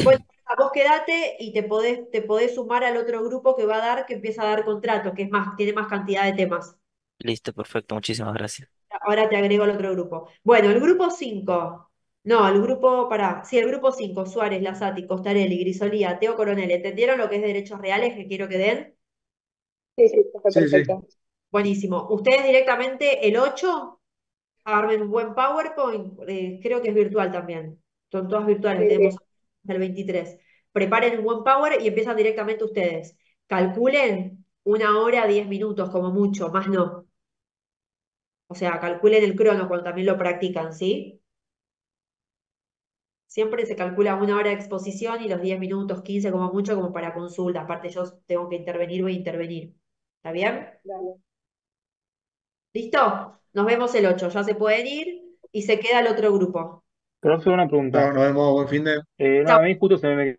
Bueno, vos quedate y te podés sumar al otro grupo que va a dar, que empieza a dar contrato, que es más, tiene más cantidad de temas. Listo, perfecto. Muchísimas gracias. Ahora te agrego al otro grupo. Bueno, el grupo 5. No, el grupo, sí, el grupo 5. Suárez, Lazati, Costarelli, Grisolía, Teo Coronel. ¿Entendieron lo que es derechos reales que quiero que den? Sí, sí, profe, Sí. perfecto. Buenísimo. Ustedes directamente el 8 armen un buen PowerPoint. Creo que es virtual también. Son todas virtuales, Sí, tenemos sí. hasta el 23. Preparen un buen Power y empiezan directamente ustedes. Calculen 1 hora, 10 minutos como mucho, más no. O sea, calculen el crono cuando también lo practican, ¿sí? Siempre se calcula 1 hora de exposición y los 10 minutos, 15 como mucho, como para consulta. Aparte yo tengo que intervenir, voy a intervenir. ¿Está bien? Dale. ¿Listo? Nos vemos el 8. Ya se pueden ir y se queda el otro grupo. Profe, una pregunta. Nos vemos, buen fin de. No, a mí justo se me